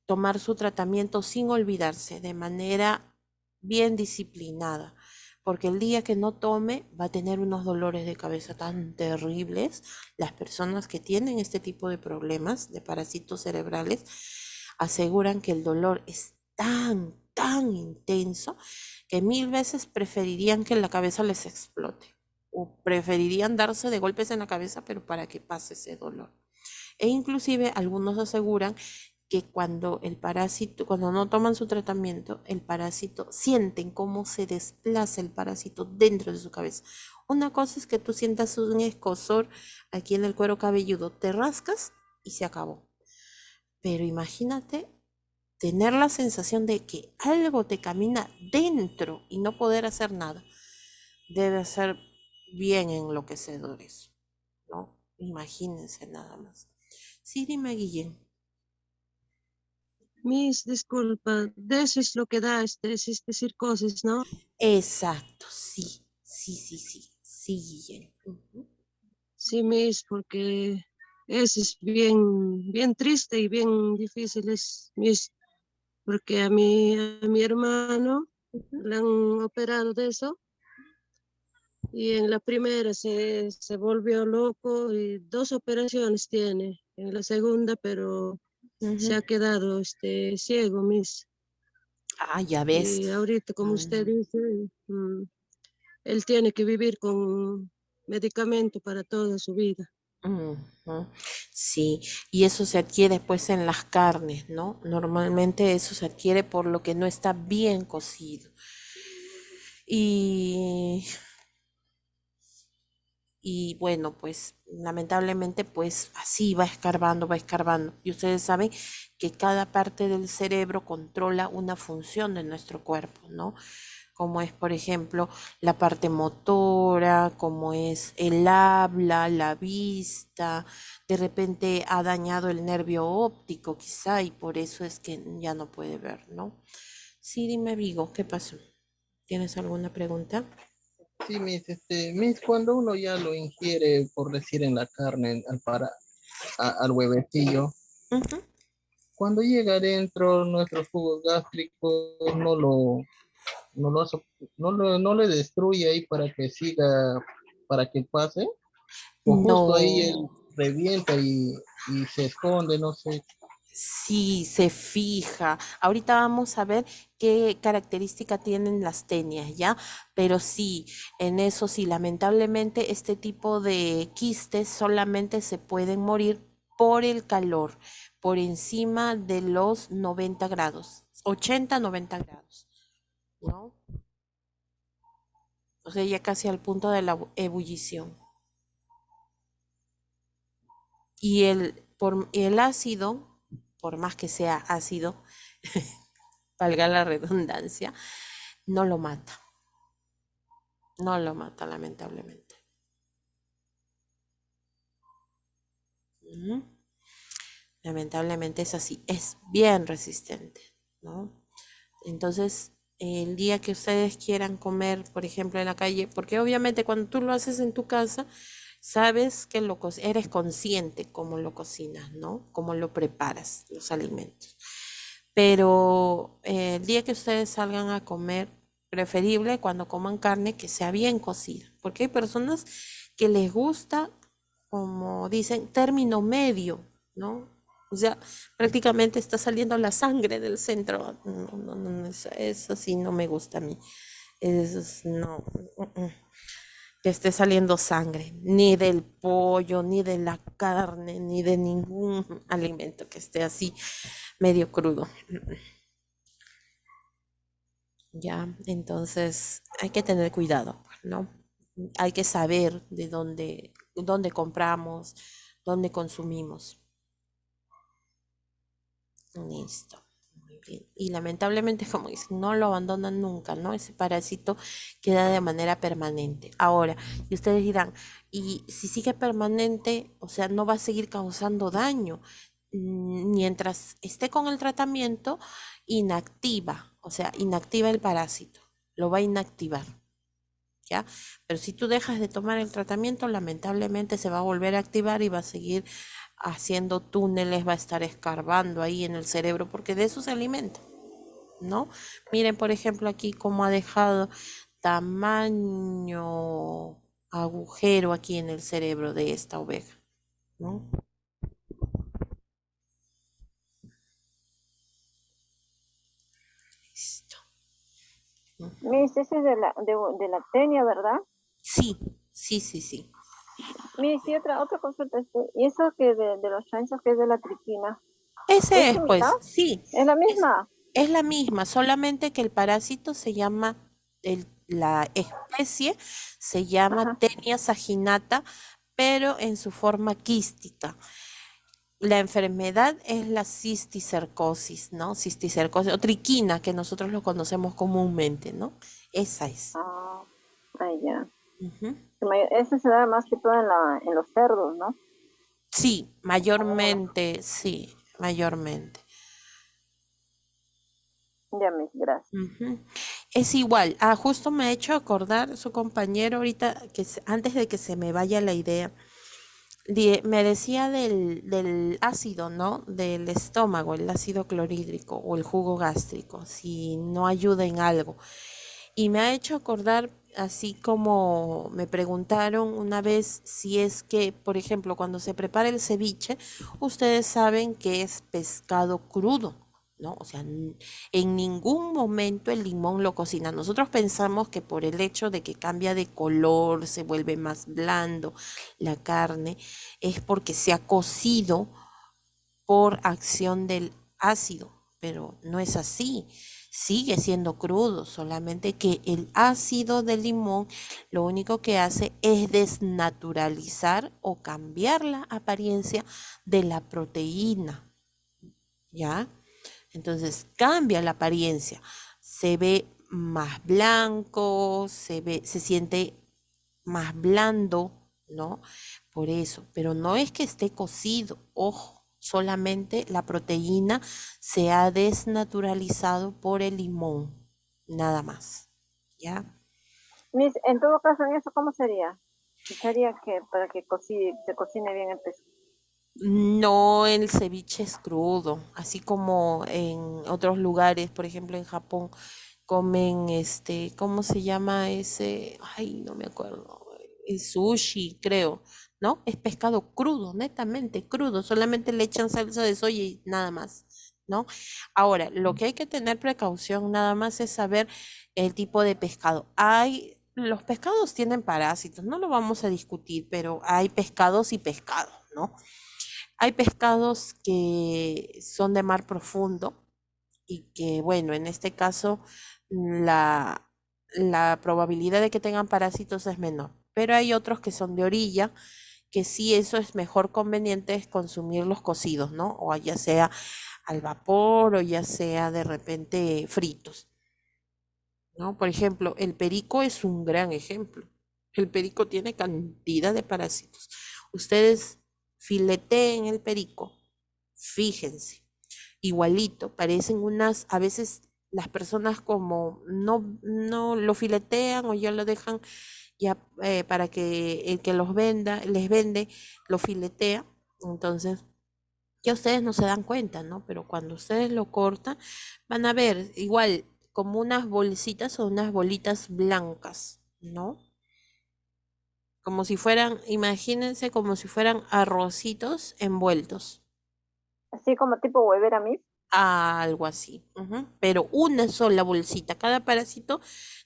tomar su tratamiento sin olvidarse, de manera bien disciplinada, porque el día que no tome va a tener unos dolores de cabeza tan terribles. Las personas que tienen este tipo de problemas de parásitos cerebrales aseguran que el dolor es tan intenso que 1000 veces preferirían que la cabeza les explote o preferirían darse de golpes en la cabeza, pero para que pase ese dolor. E inclusive algunos aseguran que cuando el parásito, cuando no toman su tratamiento, el parásito, sienten cómo se desplaza el parásito dentro de su cabeza. Una cosa es que tú sientas un escozor aquí en el cuero cabelludo, te rascas y se acabó. Pero imagínate tener la sensación de que algo te camina dentro y no poder hacer nada. Debe ser bien enloquecedor eso, ¿no? Imagínense nada más. Sí, dime, Guillén. Miss, disculpa, de eso es lo que da psicosis, ¿no? Exacto, sí, Guillén. Sí, Miss, porque eso es bien triste y bien difícil, Miss, porque a mi hermano le han operado de eso y en la primera se volvió loco y 2 operaciones tiene, en la segunda, pero se ha quedado ciego, Miss. Ah, ya ves. Y ahorita, como usted dice, él tiene que vivir con medicamento para toda su vida. Sí, y eso se adquiere pues en las carnes, ¿no? Normalmente eso se adquiere por lo que no está bien cocido. Y, y bueno, pues lamentablemente pues así va escarbando, va escarbando. Y ustedes saben que cada parte del cerebro controla una función de nuestro cuerpo, ¿no? Como es, por ejemplo, la parte motora, como es el habla, la vista, de repente ha dañado el nervio óptico quizá y por eso es que ya no puede ver, ¿no? Sí, dime, Vigo, ¿qué pasó? ¿Tienes alguna pregunta? Sí, Miss, cuando uno ya lo ingiere, por decir, en la carne, al huevecillo, cuando llega adentro, nuestros jugos gástricos no, lo, so- no le destruye ahí para que siga, para que pase, o justo ahí él No, revienta y se esconde, no sé. sí, se fija. Ahorita vamos a ver qué característica tienen las tenias, ¿ya? Pero sí, en eso sí, lamentablemente este tipo de quistes solamente se pueden morir por el calor, por encima de los 90 grados, 80, 90 grados, ¿no? O sea, ya casi al punto de la ebullición. Y el ácido, por más que sea ácido, valga la redundancia, no lo mata, no lo mata lamentablemente. Ujú. Lamentablemente es así, es bien resistente, ¿no? Entonces, el día que ustedes quieran comer, por ejemplo, en la calle, porque obviamente cuando tú lo haces en tu casa, sabes que eres consciente cómo lo cocinas, ¿no? Cómo lo preparas, los alimentos. Pero el día que ustedes salgan a comer, preferible cuando coman carne que sea bien cocida, porque hay personas que les gusta, como dicen, término medio, ¿no? O sea, prácticamente está saliendo la sangre del centro. No, no, no, eso sí no me gusta a mí. No. Que esté saliendo sangre, ni del pollo, ni de la carne, ni de ningún alimento que esté así medio crudo. Ya, entonces hay que tener cuidado, ¿no? Hay que saber de dónde compramos, dónde consumimos. Listo. Muy bien. Y lamentablemente, como dicen, no lo abandonan nunca, ¿no? Ese parásito queda de manera permanente. Ahora, y ustedes dirán, y si sigue permanente, o sea, no va a seguir causando daño. Mientras esté con el tratamiento, inactiva, o sea, inactiva el parásito, lo va a inactivar. ¿Ya? Pero si tú dejas de tomar el tratamiento, lamentablemente se va a volver a activar y va a seguir haciendo túneles, va a estar escarbando ahí en el cerebro, porque de eso se alimenta, ¿no? Miren, por ejemplo, aquí cómo ha dejado tamaño agujero aquí en el cerebro de esta oveja, ¿no? Listo. Miss, ese es de la tenia, ¿verdad? Sí, sí, sí, sí. Miss, y otra consulta, y eso que de los chanchos que es de la triquina, Ese ¿es es, similar? pues, sí. ¿Es la misma? Es la misma, solamente que el parásito se llama, la especie se llama Ajá. Tenia saginata, pero en su forma quística. La enfermedad es la cisticercosis, ¿no? Cisticercosis o triquina, que nosotros lo conocemos comúnmente, ¿no? Esa es. Ah, ya. Ujú. Ese se da más que todo en los cerdos, ¿no? Sí, mayormente, sí, mayormente. Ya, Miss, gracias. Ujú. Es igual. Justo me ha hecho acordar su compañero ahorita, antes de que se me vaya la idea, me decía del ácido, ¿no? Del estómago, el ácido clorhídrico o el jugo gástrico, si no ayuda en algo. Y me ha hecho acordar, así como me preguntaron una vez si es que, por ejemplo, cuando se prepara el ceviche, ustedes saben que es pescado crudo, ¿no? O sea, en ningún momento el limón lo cocina. Nosotros pensamos que por el hecho de que cambia de color, se vuelve más blando la carne, es porque se ha cocido por acción del ácido, pero no es así. Sigue siendo crudo, solamente que el ácido del limón lo único que hace es desnaturalizar o cambiar la apariencia de la proteína, ¿ya? Entonces cambia la apariencia, se ve más blanco, se siente más blando, ¿no? Por eso, pero no es que esté cocido, ojo, solamente la proteína se ha desnaturalizado por el limón, nada más, ¿ya? Miss, en todo caso, en eso, ¿cómo sería? Sería que para que se cocine bien el pescado. No, el ceviche es crudo, así como en otros lugares, por ejemplo en Japón, comen ¿cómo se llama ese? Ay, no me acuerdo. Es sushi, creo, ¿no? Es pescado crudo, netamente crudo, solamente le echan salsa de soya y nada más, ¿no? Ahora, lo que hay que tener precaución nada más es saber el tipo de pescado. Los pescados tienen parásitos, no lo vamos a discutir, pero hay pescados y pescados, ¿no? Hay pescados que son de mar profundo y que, bueno, en este caso la, la probabilidad de que tengan parásitos es menor. Pero hay otros que son de orilla, que sí eso es mejor conveniente es consumirlos cocidos, ¿no? O ya sea al vapor o ya sea de repente fritos, ¿no? Por ejemplo, el perico es un gran ejemplo. El perico tiene cantidad de parásitos. Ustedes fileteen el perico, fíjense, igualito, parecen a veces las personas como no lo filetean o ya lo dejan ya para que el que los venda, les vende, lo filetea. Entonces, ya ustedes no se dan cuenta, ¿no? Pero cuando ustedes lo cortan, van a ver igual como unas bolsitas o unas bolitas blancas, ¿no? Como si fueran, imagínense como si fueran arrocitos envueltos. Así como tipo huevera Miss. Algo así. Pero una sola bolsita. Cada parásito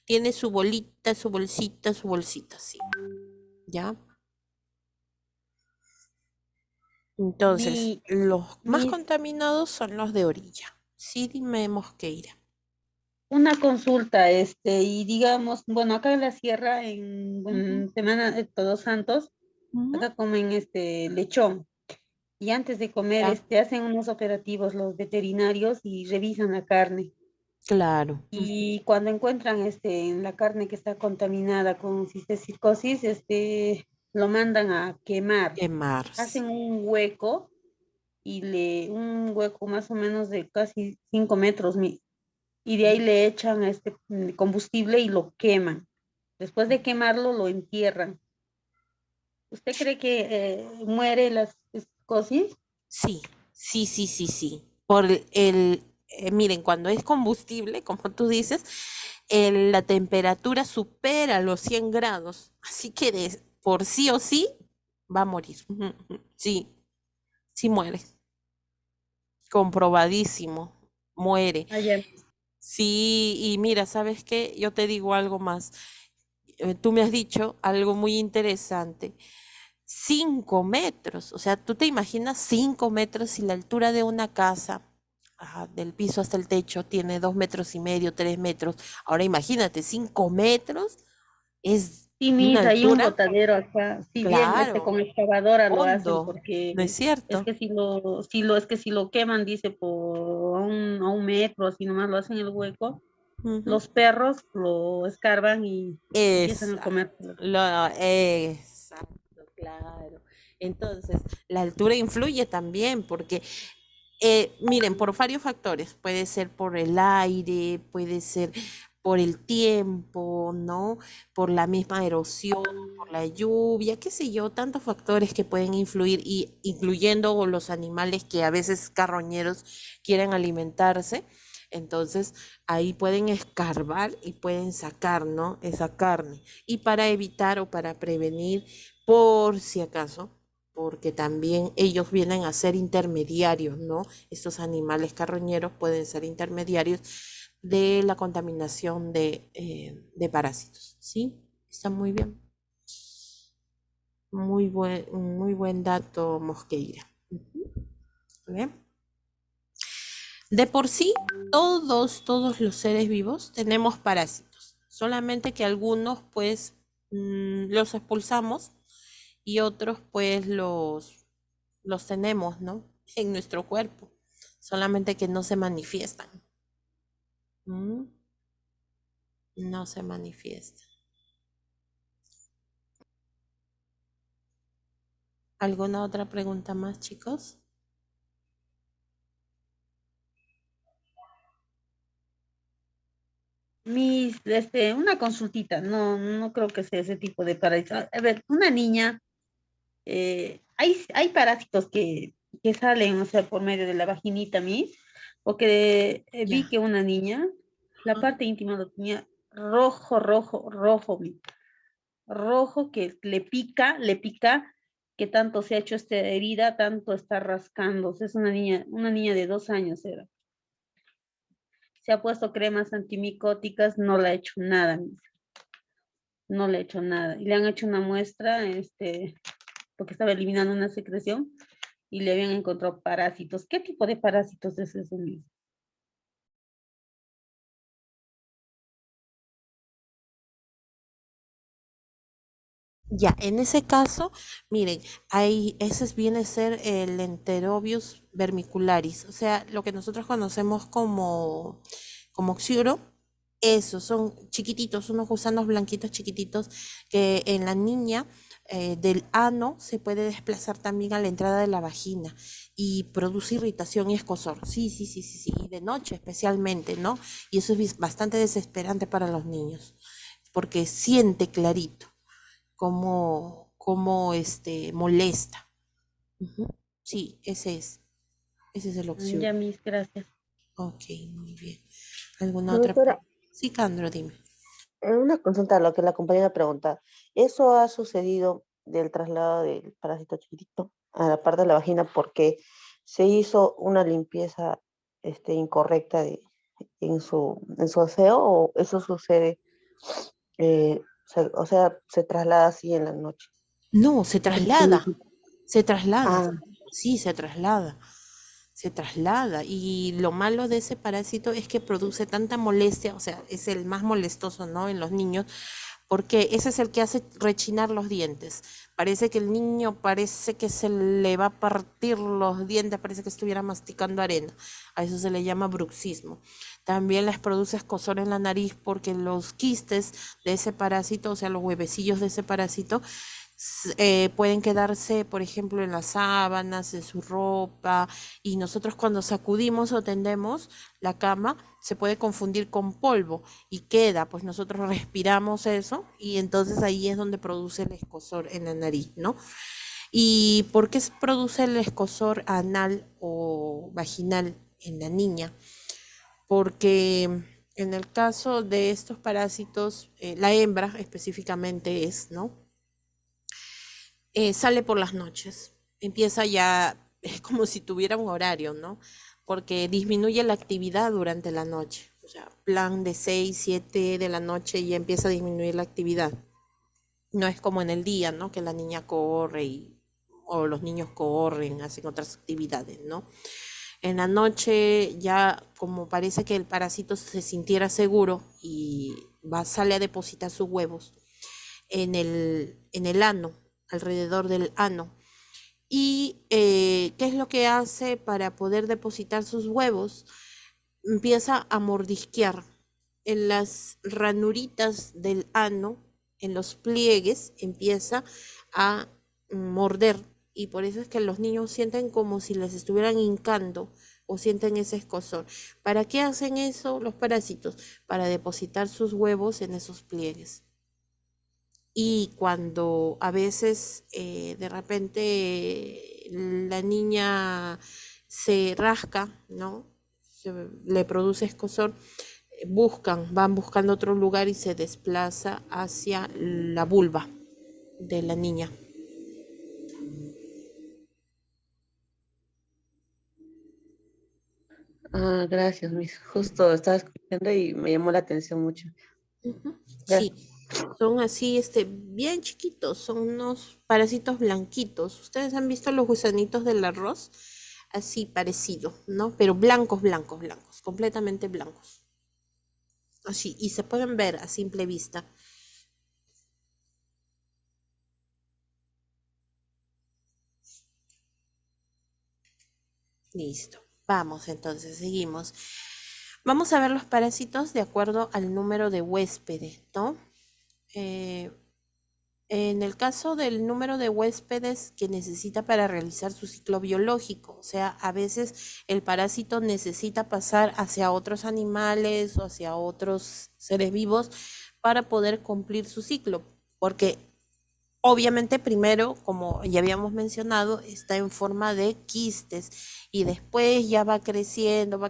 tiene su bolita, su bolsita, su bolsita, sí. ¿Ya? Entonces, Mi, los más mi, contaminados son los de orilla. Sí, dime, Mosqueira. una consulta, y digamos, bueno, acá en la sierra, en Semana de Todos Santos, acá comen lechón. Y antes de comer, Ya, hacen unos operativos los veterinarios y revisan la carne. claro. Y cuando encuentran en la carne que está contaminada con cisticercosis, lo mandan a quemar. Quemar, Hacen sí. un hueco más o menos de casi 5 metros, y de ahí le echan combustible y lo queman. Después de quemarlo, lo entierran. ¿Usted cree que muere la cisticercosis? Sí, sí, sí, sí, sí. Miren, cuando es combustible, como tú dices, la temperatura supera los 100 grados, así que por sí o sí va a morir. Sí, sí muere, comprobadísimo, muere. Allá. Sí, y mira, ¿sabes qué? Yo te digo algo más. Tú me has dicho algo muy interesante. 5 metros, o sea, tú te imaginas 5 metros y la altura de una casa, del piso hasta el techo, tiene 2,5 metros, 3 metros. Ahora imagínate, 5 metros es Sí, una misa, hay un altura, botadero acá, si bien claro, con excavadora lo hacen, hondo, ¿no es porque es cierto? que si lo queman, dice, a un metro, así nomás lo hacen el hueco, Ujú. los perros lo escarban y empiezan a Exacto, comer. exacto, claro. Entonces, la altura influye también porque miren, por varios factores, puede ser por el aire, puede ser por el tiempo, ¿no? Por la misma erosión, por la lluvia, qué sé yo, tantos factores que pueden influir y incluyendo los animales que a veces carroñeros quieren alimentarse. Entonces, ahí pueden escarbar y pueden sacar, ¿no? Esa carne. Y para evitar o para prevenir, por si acaso, porque también ellos vienen a ser intermediarios, ¿no? Estos animales carroñeros pueden ser intermediarios de la contaminación de parásitos, ¿sí? Está muy bien. Muy buen dato, Mosqueira. ¿Bien? De por sí, todos los seres vivos tenemos parásitos, solamente que algunos pues los expulsamos y otros pues los tenemos, ¿no? En nuestro cuerpo, solamente que no se manifiestan. ¿Mm? No se manifiestan. ¿Alguna otra pregunta más, chicos? Una consultita, no creo que sea ese tipo de parásitos. A ver, una niña, hay parásitos que salen, o sea, por medio de la vaginita, porque vi Ya. que una niña, la parte íntima lo tenía rojo, rojo, rojo, rojo, que le pica, que tanto se ha hecho esta herida, tanto está rascándose. Es una niña de 2 años era. Se ha puesto cremas antimicóticas, no le ha hecho nada, no le ha hecho nada. Y le han hecho una muestra, porque estaba eliminando una secreción y le habían encontrado parásitos. ¿Qué tipo de parásitos es eso mismo? Ya, en ese caso, miren, ese viene a ser el Enterobius vermicularis, o sea, lo que nosotros conocemos como xiuro, esos son chiquititos, unos gusanos blanquitos chiquititos que en la niña del ano se puede desplazar también a la entrada de la vagina y produce irritación y escozor. Sí, sí, sí, sí, sí, y de noche especialmente, ¿no? Y eso es bastante desesperante para los niños, porque siente clarito. cómo molesta. Ujú. Sí, esa es la opción. Ya, Miss, gracias. Ok, muy bien. ¿Alguna otra Profesora, pregunta? Sí, Candro, dime. una consulta a lo que la compañera pregunta. ¿Eso ha sucedido del traslado del parásito chiquitito a la parte de la vagina porque se hizo una limpieza incorrecta en su aseo o eso sucede, o sea, se traslada así en la noche? No, se ¿O qué traslada, significa? se traslada, Ah, sí, se traslada. Y lo malo de ese parásito es que produce tanta molestia, o sea, es el más molestoso, ¿no? En los niños, porque ese es el que hace rechinar los dientes. Parece que el niño parece que se le va a partir los dientes, parece que estuviera masticando arena. A eso se le llama bruxismo. También les produce escozor en la nariz porque los quistes de ese parásito, o sea, los huevecillos de ese parásito, pueden quedarse, por ejemplo, en las sábanas, en su ropa, y nosotros cuando sacudimos o tendemos la cama, se puede confundir con polvo y queda, pues nosotros respiramos eso y entonces ahí es donde produce el escozor en la nariz, ¿no? ¿Y por qué se produce el escozor anal o vaginal en la niña? Porque en el caso de estos parásitos, la hembra específicamente es, ¿no? Sale por las noches. Empieza ya, es como si tuviera un horario, ¿no? Porque disminuye la actividad durante la noche. O sea, plan de 6 7 de la noche y ya empieza a disminuir la actividad. No es como en el día, ¿no? Que la niña corre o los niños corren, hacen otras actividades, ¿no? En la noche ya como parece que el parásito se sintiera seguro y sale a depositar sus huevos en el ano, alrededor del ano. ¿Y qué es lo que hace para poder depositar sus huevos? Empieza a mordisquear en las ranuritas del ano, en los pliegues, empieza a morder. Y por eso es que los niños sienten como si les estuvieran hincando o sienten ese escozor. ¿Para qué hacen eso los parásitos? Para depositar sus huevos en esos pliegues. Y cuando a veces de repente la niña se rasca, ¿no? Le produce escozor, van buscando otro lugar y se desplaza hacia la vulva de la niña. gracias, Miss. Justo estaba escuchando y me llamó la atención mucho. Sí, son así, bien chiquitos, son unos parásitos blanquitos. ¿Ustedes han visto los gusanitos del arroz? Así parecido, ¿no? Pero blancos, blancos, blancos, completamente blancos. Así, y se pueden ver a simple vista. Listo. Vamos, entonces, seguimos. Vamos a ver los parásitos de acuerdo al número de huéspedes, ¿no? En el caso del número de huéspedes que necesita para realizar su ciclo biológico, o sea, a veces el parásito necesita pasar hacia otros animales o hacia otros seres vivos para poder cumplir su ciclo, porque obviamente primero, como ya habíamos mencionado, está en forma de quistes y después ya va creciendo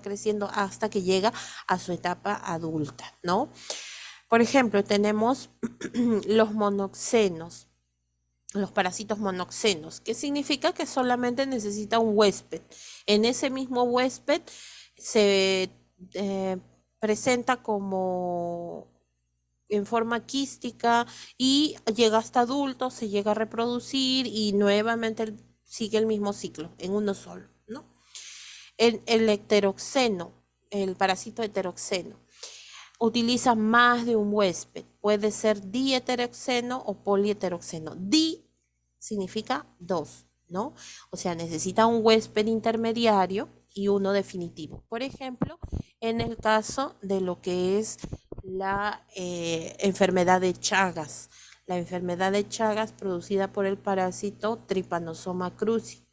hasta que llega a su etapa adulta, ¿no? Por ejemplo, tenemos los monoxenos, los parásitos monoxenos, que significa que solamente necesita un huésped. En ese mismo huésped se presenta como en forma quística y llega hasta adulto, se llega a reproducir y nuevamente sigue el mismo ciclo en uno solo, ¿no? El heteroxeno, el parásito heteroxeno, utiliza más de un huésped. Puede ser diheteroxeno o poliheteroxeno. Di significa dos, ¿no? O sea, necesita un huésped intermediario y uno definitivo. Por ejemplo, en el caso de lo que es la enfermedad de Chagas. La enfermedad de Chagas producida por el parásito Trypanosoma cruzi.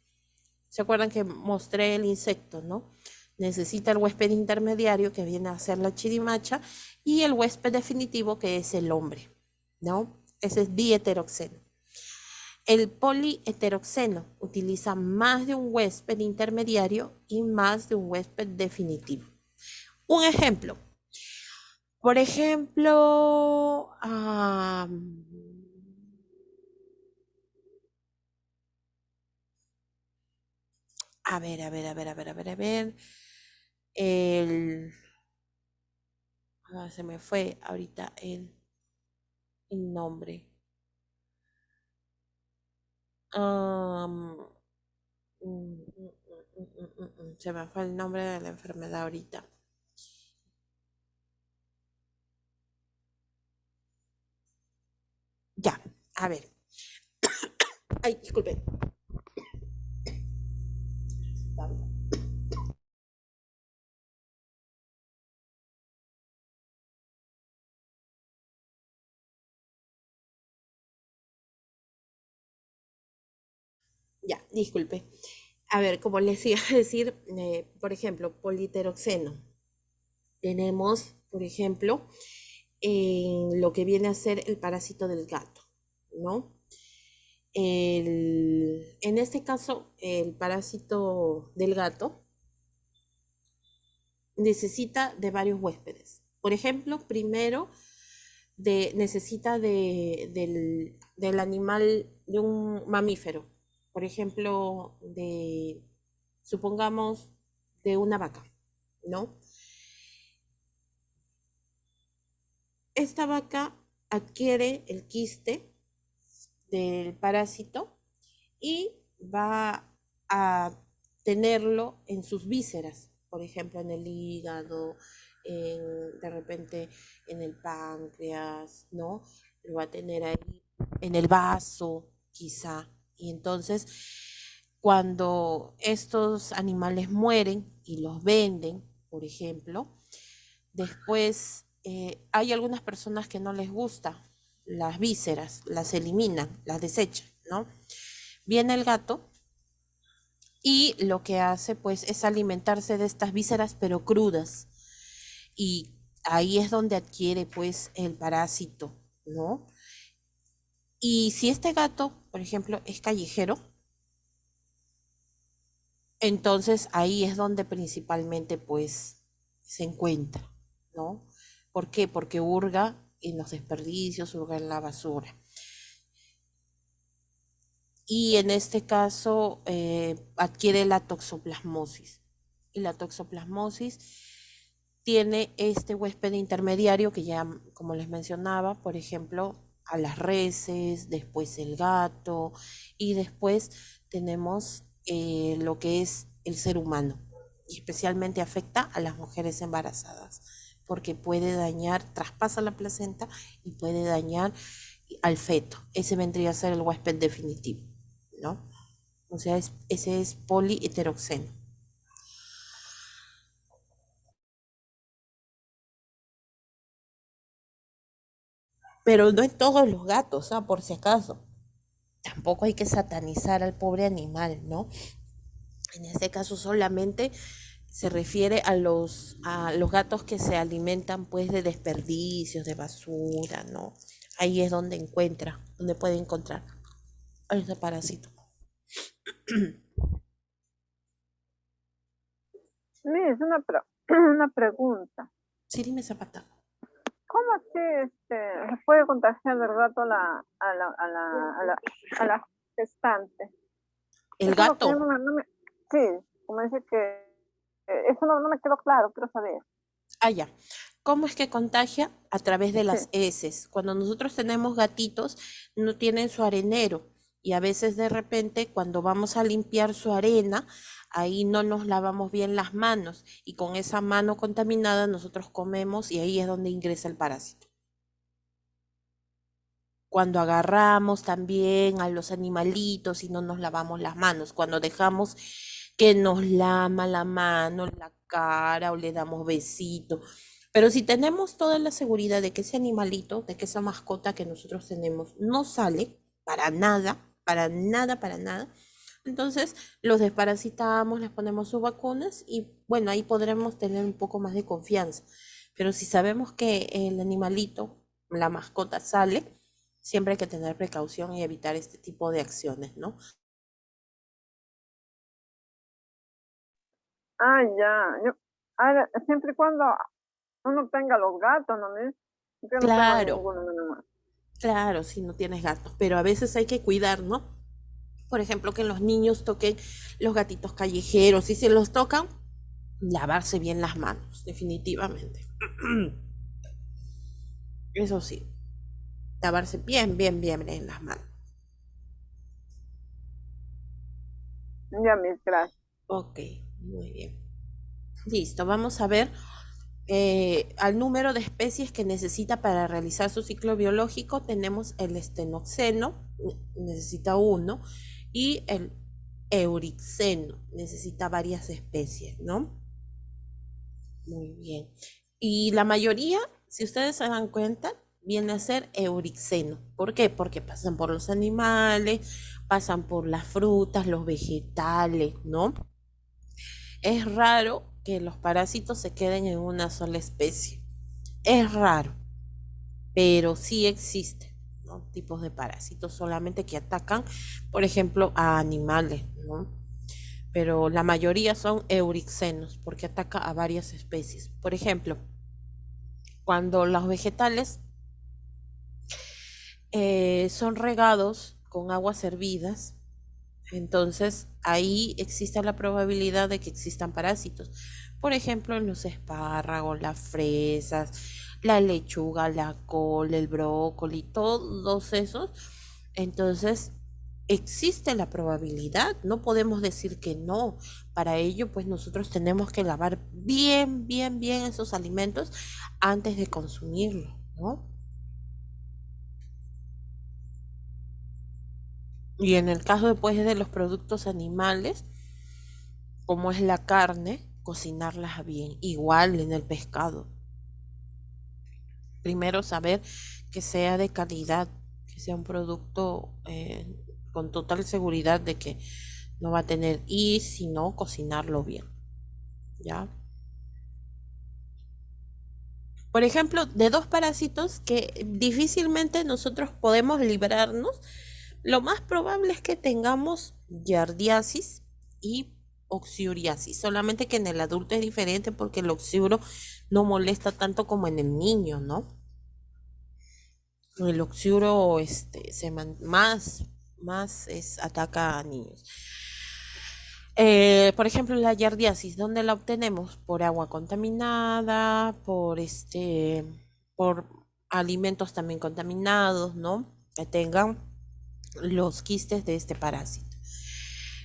¿Se acuerdan que mostré el insecto, no? Necesita el huésped intermediario que viene a ser la chirimacha y el huésped definitivo que es el hombre, ¿no? Ese es diheteroxeno. El poliheteroxeno utiliza más de un huésped intermediario y más de un huésped definitivo. Un ejemplo. Por ejemplo, a ver. Se me fue ahorita el nombre. Se me fue el nombre de la enfermedad ahorita. Ya, a ver. Ay, disculpen. Ya, disculpe. A ver, como les iba a decir, por ejemplo, politeroxeno. Tenemos, por ejemplo, en lo que viene a ser el parásito del gato, ¿no? En este caso, el parásito del gato necesita de varios huéspedes. Por ejemplo, primero necesita del animal, de un mamífero. Por ejemplo, supongamos, de una vaca, ¿no? Esta vaca adquiere el quiste del parásito y va a tenerlo en sus vísceras, por ejemplo, en el hígado, de repente en el páncreas, ¿no? Lo va a tener ahí en el vaso, quizá. Y entonces, cuando estos animales mueren y los venden, por ejemplo, después hay algunas personas que no les gusta las vísceras, las eliminan, las desechan, ¿no? Viene el gato y lo que hace pues es alimentarse de estas vísceras pero crudas y ahí es donde adquiere pues el parásito, ¿no? Y si este gato, por ejemplo, es callejero, entonces ahí es donde principalmente pues se encuentra, ¿no? ¿Por qué? Porque hurga en los desperdicios, hurga en la basura. Y en este caso adquiere la toxoplasmosis. Y la toxoplasmosis tiene este huésped intermediario que ya, como les mencionaba, por ejemplo, a las reses, después el gato y después tenemos lo que es el ser humano. Y especialmente afecta a las mujeres embarazadas porque puede dañar, traspasa la placenta y puede dañar al feto. Ese vendría a ser el huésped definitivo, ¿no? O sea, ese es poliheteroxeno. Pero no en todos los gatos, por si acaso. Tampoco hay que satanizar al pobre animal, ¿no? En este caso solamente se refiere a los gatos que se alimentan pues de desperdicios, de basura, ¿no? Ahí es donde puede encontrar ese parásito. Miss, una pregunta. Sí, dime, Zapata. ¿Cómo así se puede contagiar del gato a la gestante? ¿El Eso gato? Sí, como dice que eso no me quedó claro, quiero saber. Ah, ya. ¿Cómo es que contagia? A través de las heces. Cuando nosotros tenemos gatitos, no tienen su arenero y a veces de repente cuando vamos a limpiar su arena, ahí no nos lavamos bien las manos y con esa mano contaminada nosotros comemos y ahí es donde ingresa el parásito. Cuando agarramos también a los animalitos y no nos lavamos las manos, cuando dejamos que nos lama la mano, la cara o le damos besito. Pero si tenemos toda la seguridad de que ese animalito, de que esa mascota que nosotros tenemos no sale para nada, para nada, para nada, entonces los desparasitamos, les ponemos sus vacunas y bueno, ahí podremos tener un poco más de confianza. Pero si sabemos que el animalito, la mascota sale, Siempre hay que tener precaución y evitar este tipo de acciones, ¿no? Ah, ya. Ahora, siempre y cuando uno tenga los gatos, ¿no? Yo no tengo Claro, ninguno nomás. claro, si no tienes gatos, pero a veces hay que cuidar, ¿no? Por ejemplo, que los niños toquen los gatitos callejeros, y si los tocan, lavarse bien las manos, definitivamente. Eso sí, lavarse bien, bien, bien en las manos. Ya, mis gracias. Ok, muy bien. Listo, vamos a ver al número de especies que necesita para realizar su ciclo biológico. Tenemos el estenoxeno, necesita uno, y el eurixeno, necesita varias especies, ¿no? Muy bien. Y la mayoría, si ustedes se dan cuenta, viene a ser eurixeno. ¿Por qué? Porque pasan por los animales, pasan por las frutas, los vegetales, ¿no? Es raro que los parásitos se queden en una sola especie. Es raro, pero sí existen, ¿no? Tipos de parásitos solamente que atacan, por ejemplo, a animales, ¿no? Pero la mayoría son eurixenos porque ataca a varias especies. Por ejemplo, cuando los vegetales son regados con aguas hervidas, entonces ahí existe la probabilidad de que existan parásitos. Por ejemplo, en los espárragos, las fresas, la lechuga, la col, el brócoli, todos esos. Entonces, existe la probabilidad, no podemos decir que no. Para ello, pues nosotros tenemos que lavar bien, bien, bien esos alimentos antes de consumirlos, ¿no? Y en el caso después de los productos animales, como es la carne, cocinarlas bien. Igual en el pescado. Primero saber que sea de calidad, que sea un producto con total seguridad de que no va a tener, y si no, cocinarlo bien. ¿Ya? Por ejemplo, de dos parásitos que difícilmente nosotros podemos librarnos, lo más probable es que tengamos giardiasis y oxuriasis, solamente que en el adulto es diferente porque el oxiuro no molesta tanto como en el niño, ¿no? El oxiuro ataca a niños. Por ejemplo, la giardiasis, ¿dónde la obtenemos? Por agua contaminada, por alimentos también contaminados, ¿no? Que tengan los quistes de este parásito.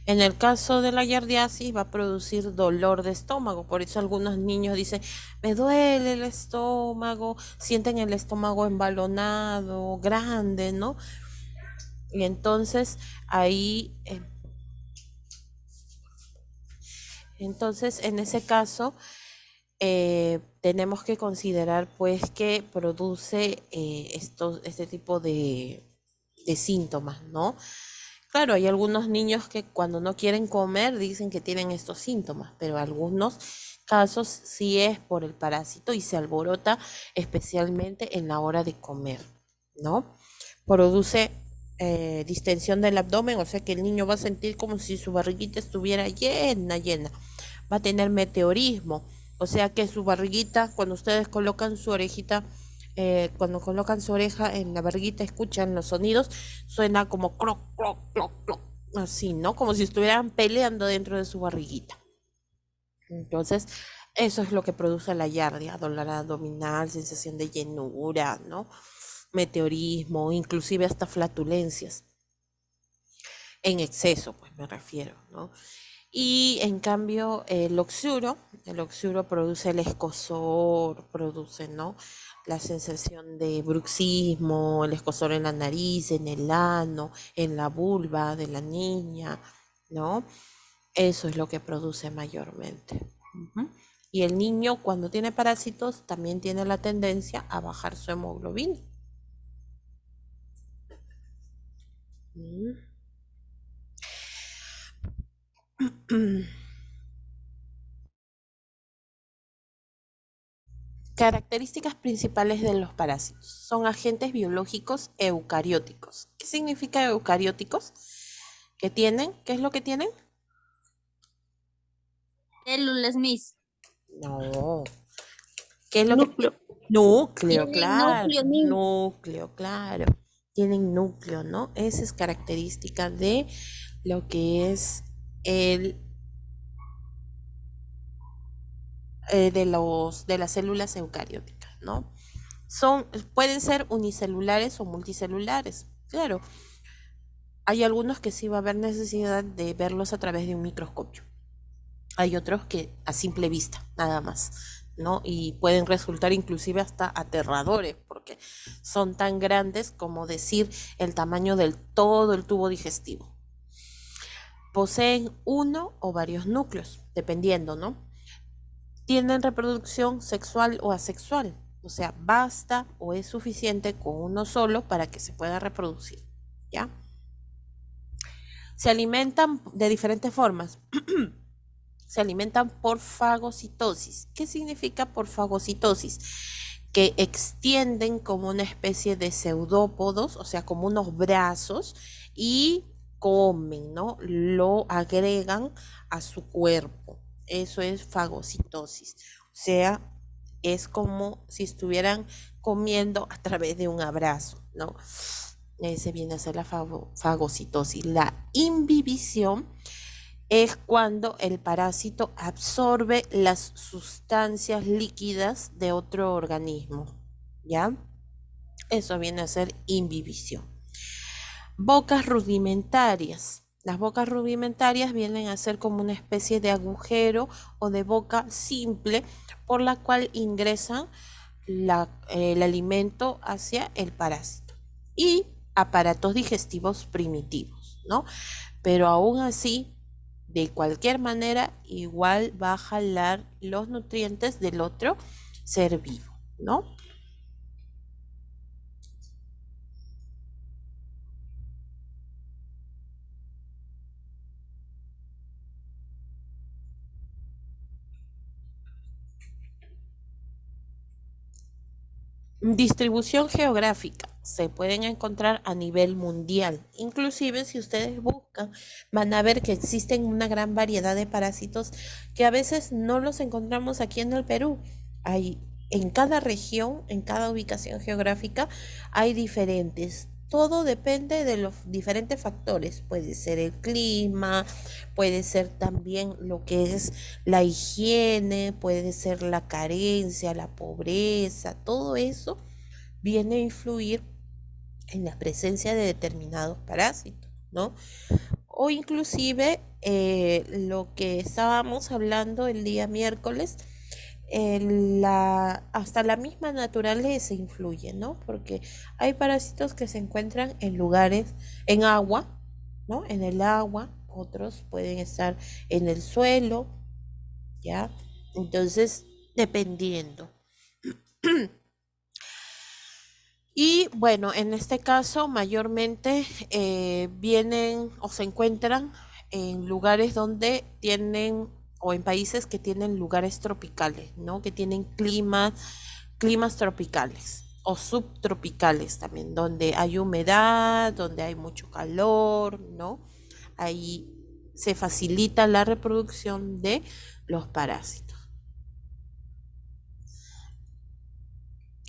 En el caso de la giardiasis va a producir dolor de estómago, por eso algunos niños dicen, me duele el estómago, sienten el estómago embalonado, grande, ¿no? Y entonces ahí, en ese caso, tenemos que considerar pues que produce este tipo de síntomas, ¿no? Claro, hay algunos niños que cuando no quieren comer dicen que tienen estos síntomas, pero algunos casos sí es por el parásito y se alborota especialmente en la hora de comer, ¿no? Produce distensión del abdomen, o sea que el niño va a sentir como si su barriguita estuviera llena, llena. Va a tener meteorismo, o sea que su barriguita, cuando ustedes colocan su orejita, cuando colocan su oreja en la barriguita, escuchan los sonidos, suena como croc, croc, croc, croc, así, ¿no? Como si estuvieran peleando dentro de su barriguita. Entonces, eso es lo que produce la giardia, dolor abdominal, sensación de llenura, ¿no? Meteorismo, inclusive hasta flatulencias, en exceso, pues me refiero, ¿no? Y en cambio, el oxuro produce el escozor, produce, ¿no? La sensación de bruxismo, el escozor en la nariz, en el ano, en la vulva de la niña, ¿no? Eso es lo que produce mayormente. Ujú. Y el niño cuando tiene parásitos también tiene la tendencia a bajar su hemoglobina. Características principales de los parásitos. Son agentes biológicos eucarióticos. ¿Qué significa eucarióticos? ¿Qué tienen? ¿Qué es lo que tienen? Células, Miss. No. ¿Qué es lo que Núcleo. Núcleo, Tienen claro. núcleo, Miss. Núcleo, claro. Tienen núcleo, ¿no? Esa es característica de lo que es el de las células eucarióticas, ¿no? Pueden ser unicelulares o multicelulares. Claro, hay algunos que sí va a haber necesidad de verlos a través de un microscopio. Hay otros que a simple vista, nada más, ¿no? Y pueden resultar inclusive hasta aterradores, porque son tan grandes como decir el tamaño del todo el tubo digestivo. Poseen uno o varios núcleos, dependiendo, ¿no? Tienen reproducción sexual o asexual, o sea, basta o es suficiente con uno solo para que se pueda reproducir, ¿ya? Se alimentan de diferentes formas. Se alimentan por fagocitosis. ¿Qué significa por fagocitosis? Que extienden como una especie de pseudópodos, o sea, como unos brazos, y comen, ¿no? Lo agregan a su cuerpo. Eso es fagocitosis. O sea, es como si estuvieran comiendo a través de un abrazo, ¿no? Ese viene a ser la fagocitosis. La imbibición es cuando el parásito absorbe las sustancias líquidas de otro organismo, ¿ya? Eso viene a ser imbibición. Bocas rudimentarias. Las bocas rudimentarias vienen a ser como una especie de agujero o de boca simple por la cual ingresa el alimento hacia el parásito. Y aparatos digestivos primitivos, ¿no? Pero aún así, de cualquier manera, igual va a jalar los nutrientes del otro ser vivo, ¿no? Distribución geográfica. Se pueden encontrar a nivel mundial. Inclusive si ustedes buscan, van a ver que existen una gran variedad de parásitos que a veces no los encontramos aquí en el Perú. Hay en cada región, en cada ubicación geográfica, hay diferentes. Todo depende de los diferentes factores. Puede ser el clima, puede ser también lo que es la higiene, puede ser la carencia, la pobreza, todo eso viene a influir en la presencia de determinados parásitos, ¿no? O inclusive lo que estábamos hablando el día miércoles, hasta la misma naturaleza influye, ¿no? Porque hay parásitos que se encuentran en lugares, en agua, ¿no? En el agua, otros pueden estar en el suelo, ¿ya? Entonces, dependiendo. Y bueno, en este caso mayormente vienen o se encuentran en lugares donde tienen, o en países que tienen lugares tropicales, ¿no? Que tienen climas tropicales o subtropicales también, donde hay humedad, donde hay mucho calor, ¿no? Ahí se facilita la reproducción de los parásitos.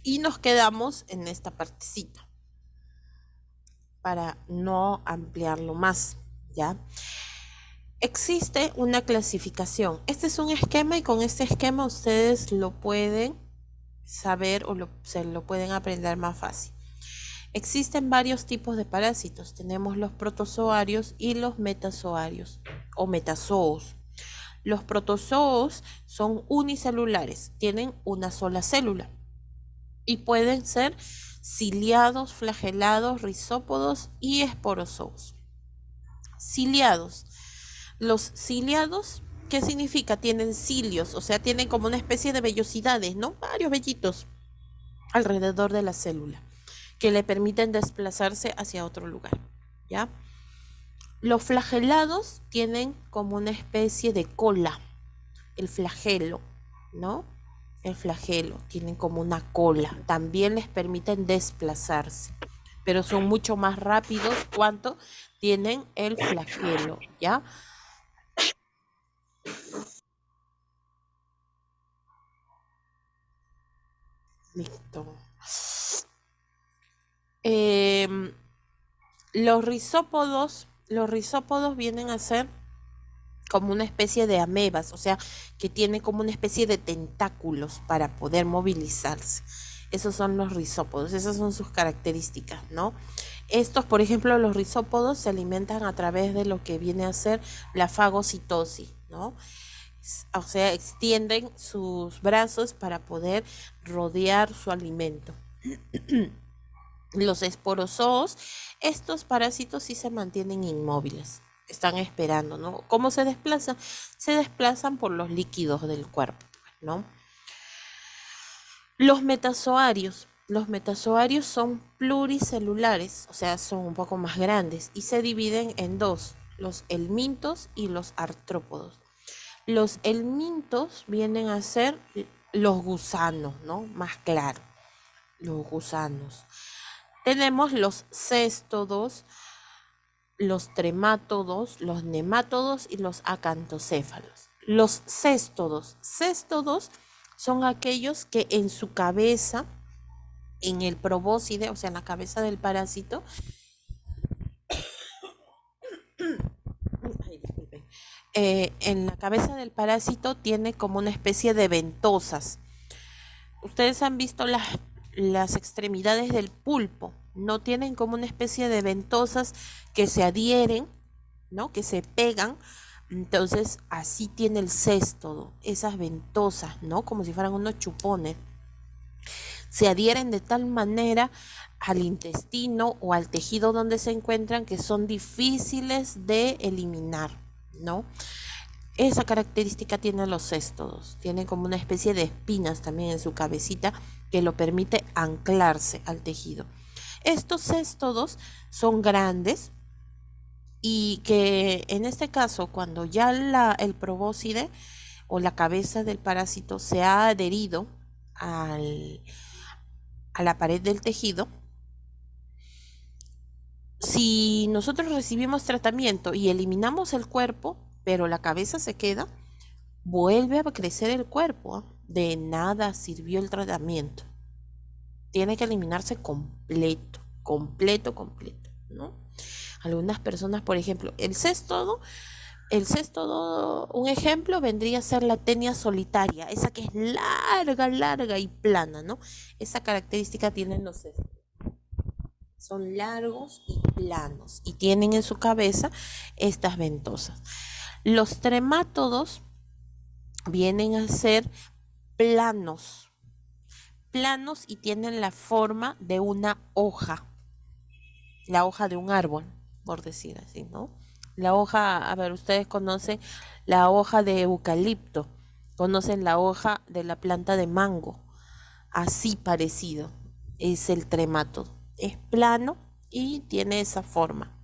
Y nos quedamos en esta partecita para no ampliarlo más, ¿ya? Existe una clasificación. Este es un esquema y con este esquema ustedes lo pueden saber o se lo pueden aprender más fácil. Existen varios tipos de parásitos. Tenemos los protozoarios y los metazoarios o metazoos. Los protozoos son unicelulares, tienen una sola célula y pueden ser ciliados, flagelados, rizópodos y esporozoos. Ciliados. Los ciliados, ¿qué significa? Tienen cilios, o sea, tienen como una especie de vellosidades, ¿no? Varios vellitos alrededor de la célula que le permiten desplazarse hacia otro lugar, ¿ya? Los flagelados tienen como una especie de cola, el flagelo, ¿no? el flagelo, tienen como una cola, también les permiten desplazarse, pero son mucho más rápidos cuando tienen el flagelo, ¿ya? Listo. Los rizópodos vienen a ser como una especie de amebas, o sea, que tienen como una especie de tentáculos para poder movilizarse. Esos son los rizópodos, esas son sus características, ¿no? Estos, por ejemplo, los rizópodos se alimentan a través de lo que viene a ser la fagocitosis, ¿no? O sea, extienden sus brazos para poder rodear su alimento. Los esporozoos, estos parásitos sí se mantienen inmóviles, están esperando, ¿no? ¿Cómo se desplazan? Se desplazan por los líquidos del cuerpo, ¿no? Los metazoarios son pluricelulares, o sea, son un poco más grandes y se dividen en dos, los helmintos y los artrópodos. Los helmintos vienen a ser los gusanos, ¿no? Más claro, los gusanos. Tenemos los céstodos, los tremátodos, los nemátodos y los acantocéfalos. Los céstodos son aquellos que en su cabeza, en el probóscide, o sea, en la cabeza del parásito, en la cabeza del parásito tiene como una especie de ventosas. Ustedes han visto las extremidades del pulpo, no tienen como una especie de ventosas que se adhieren, ¿no? Que se pegan. Entonces así tiene el céstodo, esas ventosas, ¿no? Como si fueran unos chupones. Se adhieren de tal manera al intestino o al tejido donde se encuentran que son difíciles de eliminar, ¿no? Esa característica tienen los céstodos, tienen como una especie de espinas también en su cabecita que lo permite anclarse al tejido. Estos céstodos son grandes y que en este caso cuando ya el probóscide o la cabeza del parásito se ha adherido a la pared del tejido, si nosotros recibimos tratamiento y eliminamos el cuerpo, pero la cabeza se queda, vuelve a crecer el cuerpo, ¿eh? De nada sirvió el tratamiento. Tiene que eliminarse completo, ¿no? Algunas personas, por ejemplo, el céstodo, un ejemplo vendría a ser la tenia solitaria, esa que es larga y plana, ¿no? Esa característica tienen los céstodos. Son largos y planos y tienen en su cabeza estas ventosas. Los tremátodos vienen a ser planos y tienen la forma de una hoja, la hoja de un árbol, por decir así, ¿no? La hoja, a ver, ustedes conocen la hoja de eucalipto, conocen la hoja de la planta de mango, así parecido es el tremátodo. Es plano y tiene esa forma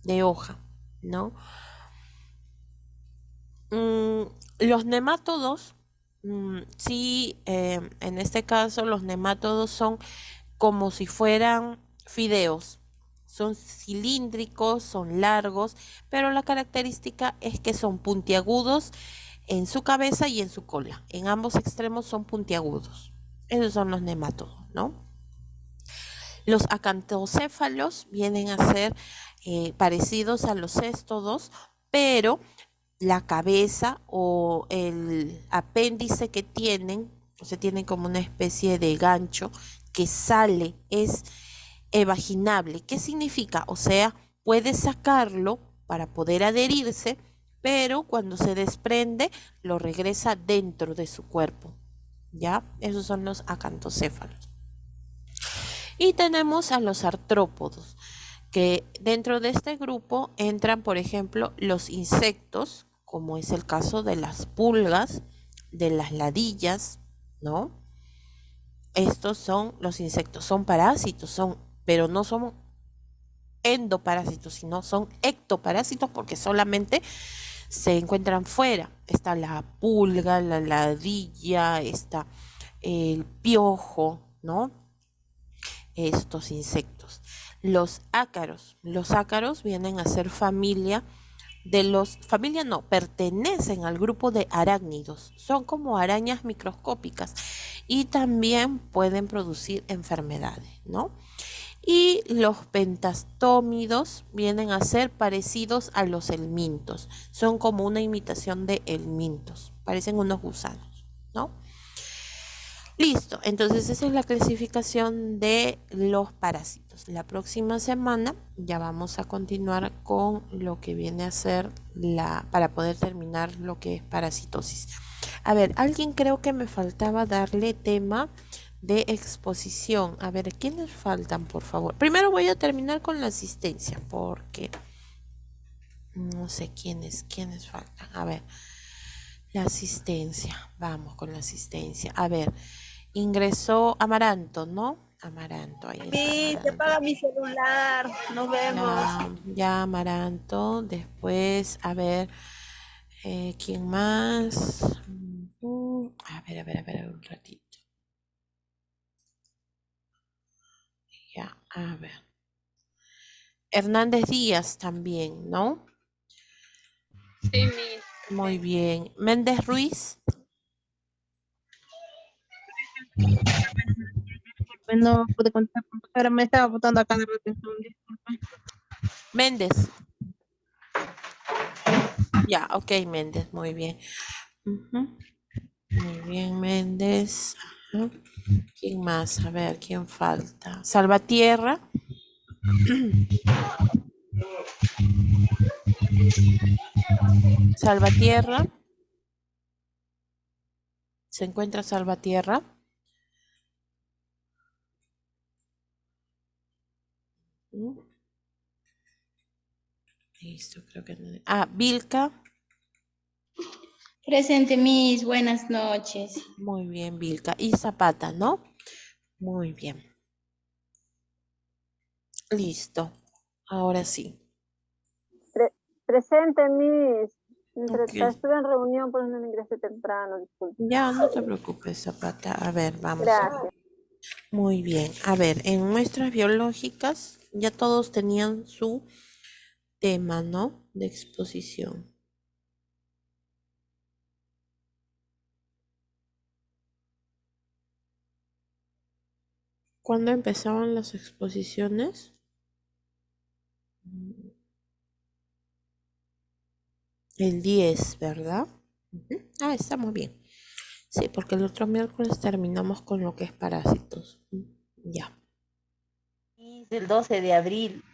de hoja, ¿no? Los nemátodos, sí, en este caso los nemátodos son como si fueran fideos, son cilíndricos, son largos, pero la característica es que son puntiagudos en su cabeza y en su cola, en ambos extremos son puntiagudos. Esos son los nemátodos, ¿no? Los acantocéfalos vienen a ser parecidos a los céstodos, pero la cabeza o el apéndice que tienen, o sea, tienen como una especie de gancho que sale, es vaginable. ¿Qué significa? O sea, puede sacarlo para poder adherirse, pero cuando se desprende, lo regresa dentro de su cuerpo. ¿Ya? Esos son los acantocéfalos. Y tenemos a los artrópodos, que dentro de este grupo entran, por ejemplo, los insectos, como es el caso de las pulgas, de las ladillas, ¿no? Estos son los insectos, son parásitos, pero no son endoparásitos, sino son ectoparásitos porque solamente se encuentran fuera. Está la pulga, la ladilla, está el piojo, ¿no? Estos insectos. Los ácaros vienen a ser familia no, pertenecen al grupo de arácnidos, son como arañas microscópicas y también pueden producir enfermedades, ¿no? Y los pentastómidos vienen a ser parecidos a los helmintos, son como una imitación de helmintos, parecen unos gusanos, ¿no? Listo, entonces esa es la clasificación de los parásitos. La próxima semana ya vamos a continuar con lo que viene a ser para poder terminar lo que es parasitosis. A ver, alguien creo que me faltaba darle tema de exposición. A ver, ¿quiénes faltan, por favor? Primero voy a terminar con la asistencia, porque no sé quiénes faltan. A ver, la asistencia, vamos con la asistencia. A ver, ingresó Amaranto, ¿no? Amaranto, ahí está. Sí, se apaga mi celular. Nos vemos. Ya Amaranto, después, a ver, ¿quién más? A ver, un ratito. Ya, a ver. Hernández Díaz también, ¿no? Sí, Muy bien. Méndez Ruiz. No pude contar, pero me estaba botando acá de repente. Disculpe. Méndez. Ya, ok, Méndez, muy bien. Muy bien, Méndez. Ajá. ¿Quién más? A ver, ¿quién falta? Salvatierra. Salvatierra. ¿Se encuentra Salvatierra? Listo, creo que no. Ah, Vilca. Presente, Miss. Buenas noches. Muy bien, Vilca. Y Zapata, ¿no? Muy bien. Listo. Ahora sí. Presente, Miss. Ok. Estuve en reunión, por eso no ingresé temprano, disculpe. Ya, no te preocupes, Zapata. A ver, vamos. Gracias. Muy bien. A ver, en muestras biológicas ya todos tenían su tema, ¿no? De exposición. ¿Cuándo empezaban las exposiciones? El 10, ¿verdad? Ah, estamos bien. Sí, porque el otro miércoles terminamos con lo que es parásitos. Ya. El 12 de abril.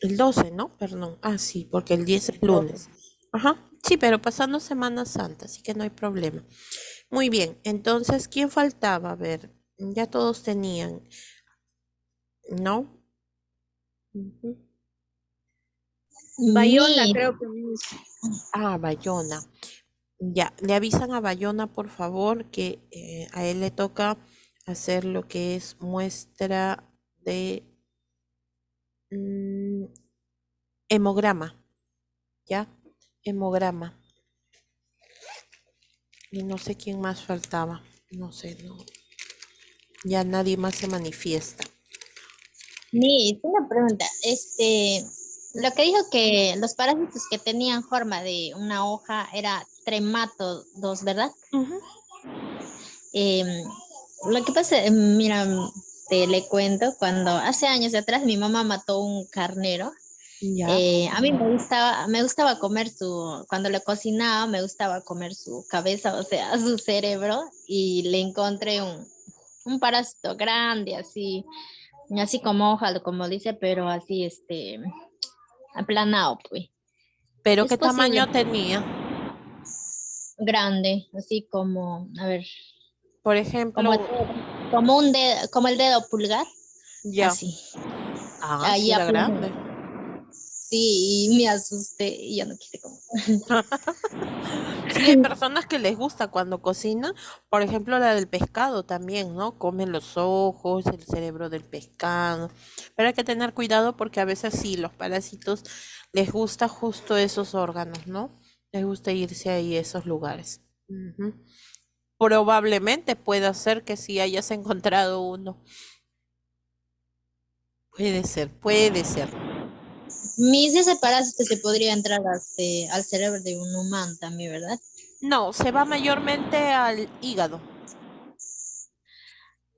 El 12, ¿no? Perdón. Ah, sí, porque el 10 es lunes. Ajá. Sí, pero pasando Semana Santa, así que no hay problema. Muy bien. Entonces, ¿quién faltaba? A ver, ya todos tenían, ¿no? Bayona, Miss. creo que Ah, Bayona. Ya, le avisan a Bayona, por favor, que a él le toca hacer lo que es muestra de hemograma, ¿ya? Hemograma. Y no sé quién más faltaba, no sé, no. Ya nadie más se manifiesta. Miss, una pregunta. Lo que dijo que los parásitos que tenían forma de una hoja era tremátodos, ¿verdad? Lo que pasa, mira, le cuento, cuando hace años atrás mi mamá mató un carnero. Ya. A mí me gustaba comer cuando le cocinaba, me gustaba comer su cabeza, o sea, su cerebro, y le encontré un parásito grande, así como hoja, como dice, pero así, aplanado, pues. ¿Pero ¿Es qué posible? tamaño tenía? Grande, así como, a ver, Por ejemplo, como el dedo pulgar, ya. así. Ah, Ahí sí era aplanado. grande. Sí, y me asusté y ya no quise comer. Sí, hay personas que les gusta cuando cocinan, por ejemplo, la del pescado también, ¿no? Comen los ojos, el cerebro del pescado, pero hay que tener cuidado porque a veces sí, los parásitos les gusta justo esos órganos, ¿no? Les gusta irse ahí a esos lugares. Ujú. Probablemente pueda ser que sí hayas encontrado uno. Puede ser, puede ser. Mis ese parásito se podría entrar al cerebro de un humano también, ¿verdad? No, se va mayormente al hígado.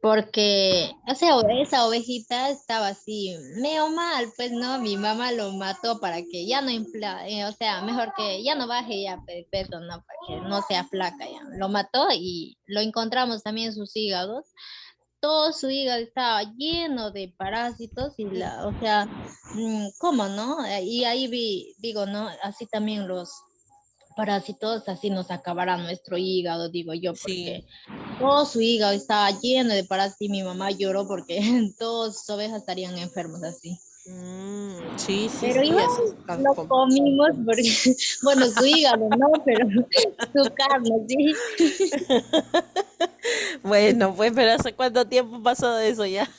Porque, o sea, esa ovejita estaba así, medio mal, pues no, mi mamá lo mató para que ya no o sea, mejor que ya no baje ya de peso, no, para que no sea flaca ya. Lo mató y lo encontramos también en sus hígados. Todo su hígado estaba lleno de parásitos y o sea, ¿cómo no? Y ahí digo, ¿no? Así también los parásitos, así nos acabará nuestro hígado, digo yo, porque Sí. todo su hígado estaba lleno de parásitos y mi mamá lloró porque todas sus ovejas estarían enfermos así. Sí, sí, Pero sí, igual así están lo comimos porque, bueno, su hígado no, pero su carne, sí. Bueno, pues, pero ¿hace cuánto tiempo pasó de eso ya?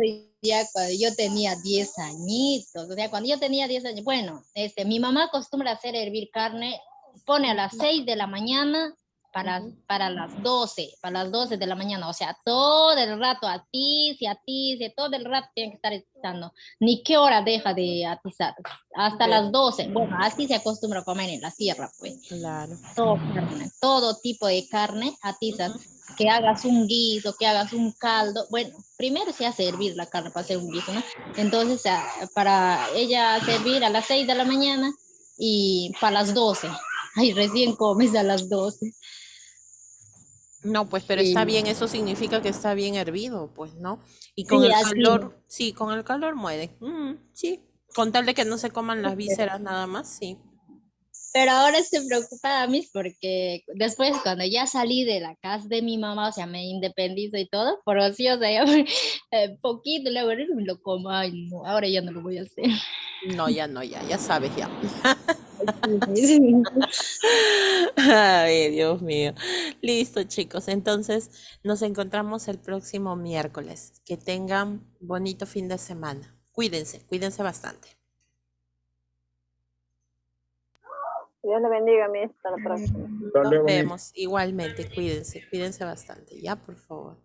Y ya cuando yo tenía 10 añitos, o sea, cuando yo tenía 10 años, bueno, mi mamá acostumbra a hacer hervir carne, pone a las 6 de la mañana para las 12 de la mañana, o sea, todo el rato atice, todo el rato tiene que estar atizando, ni qué hora deja de atizar, hasta las 12, bueno, así se acostumbra a comer en la sierra, pues. Claro. Todo tipo de carne atizas, que hagas un guiso, que hagas un caldo, bueno, primero se hace hervir la carne para hacer un guiso, ¿no? Entonces, para ella servir a las 6 de la mañana y para las 12, ay, recién comes a las 12. No, pues, pero está Y, bien, eso significa que está bien hervido, pues, ¿no? Y con sí, el así. calor, sí, con el calor muere. Sí, con tal de que no se coman las vísceras nada más, sí. Pero ahora estoy preocupada, mis, porque después cuando ya salí de la casa de mi mamá, o sea, me independizo y todo, pero sí, o sea, ya poquito, luego me lo como, ay, no, ahora ya no lo voy a hacer. No, ya no, ya sabes ya. Sí. Ay, Dios mío. Listo, chicos. Entonces, nos encontramos el próximo miércoles. Que tengan bonito fin de semana. Cuídense, cuídense bastante. Dios le bendiga, mi. Hasta la próxima. Hasta Nos luego, Miss. vemos igualmente. Cuídense, cuídense bastante. Ya, por favor.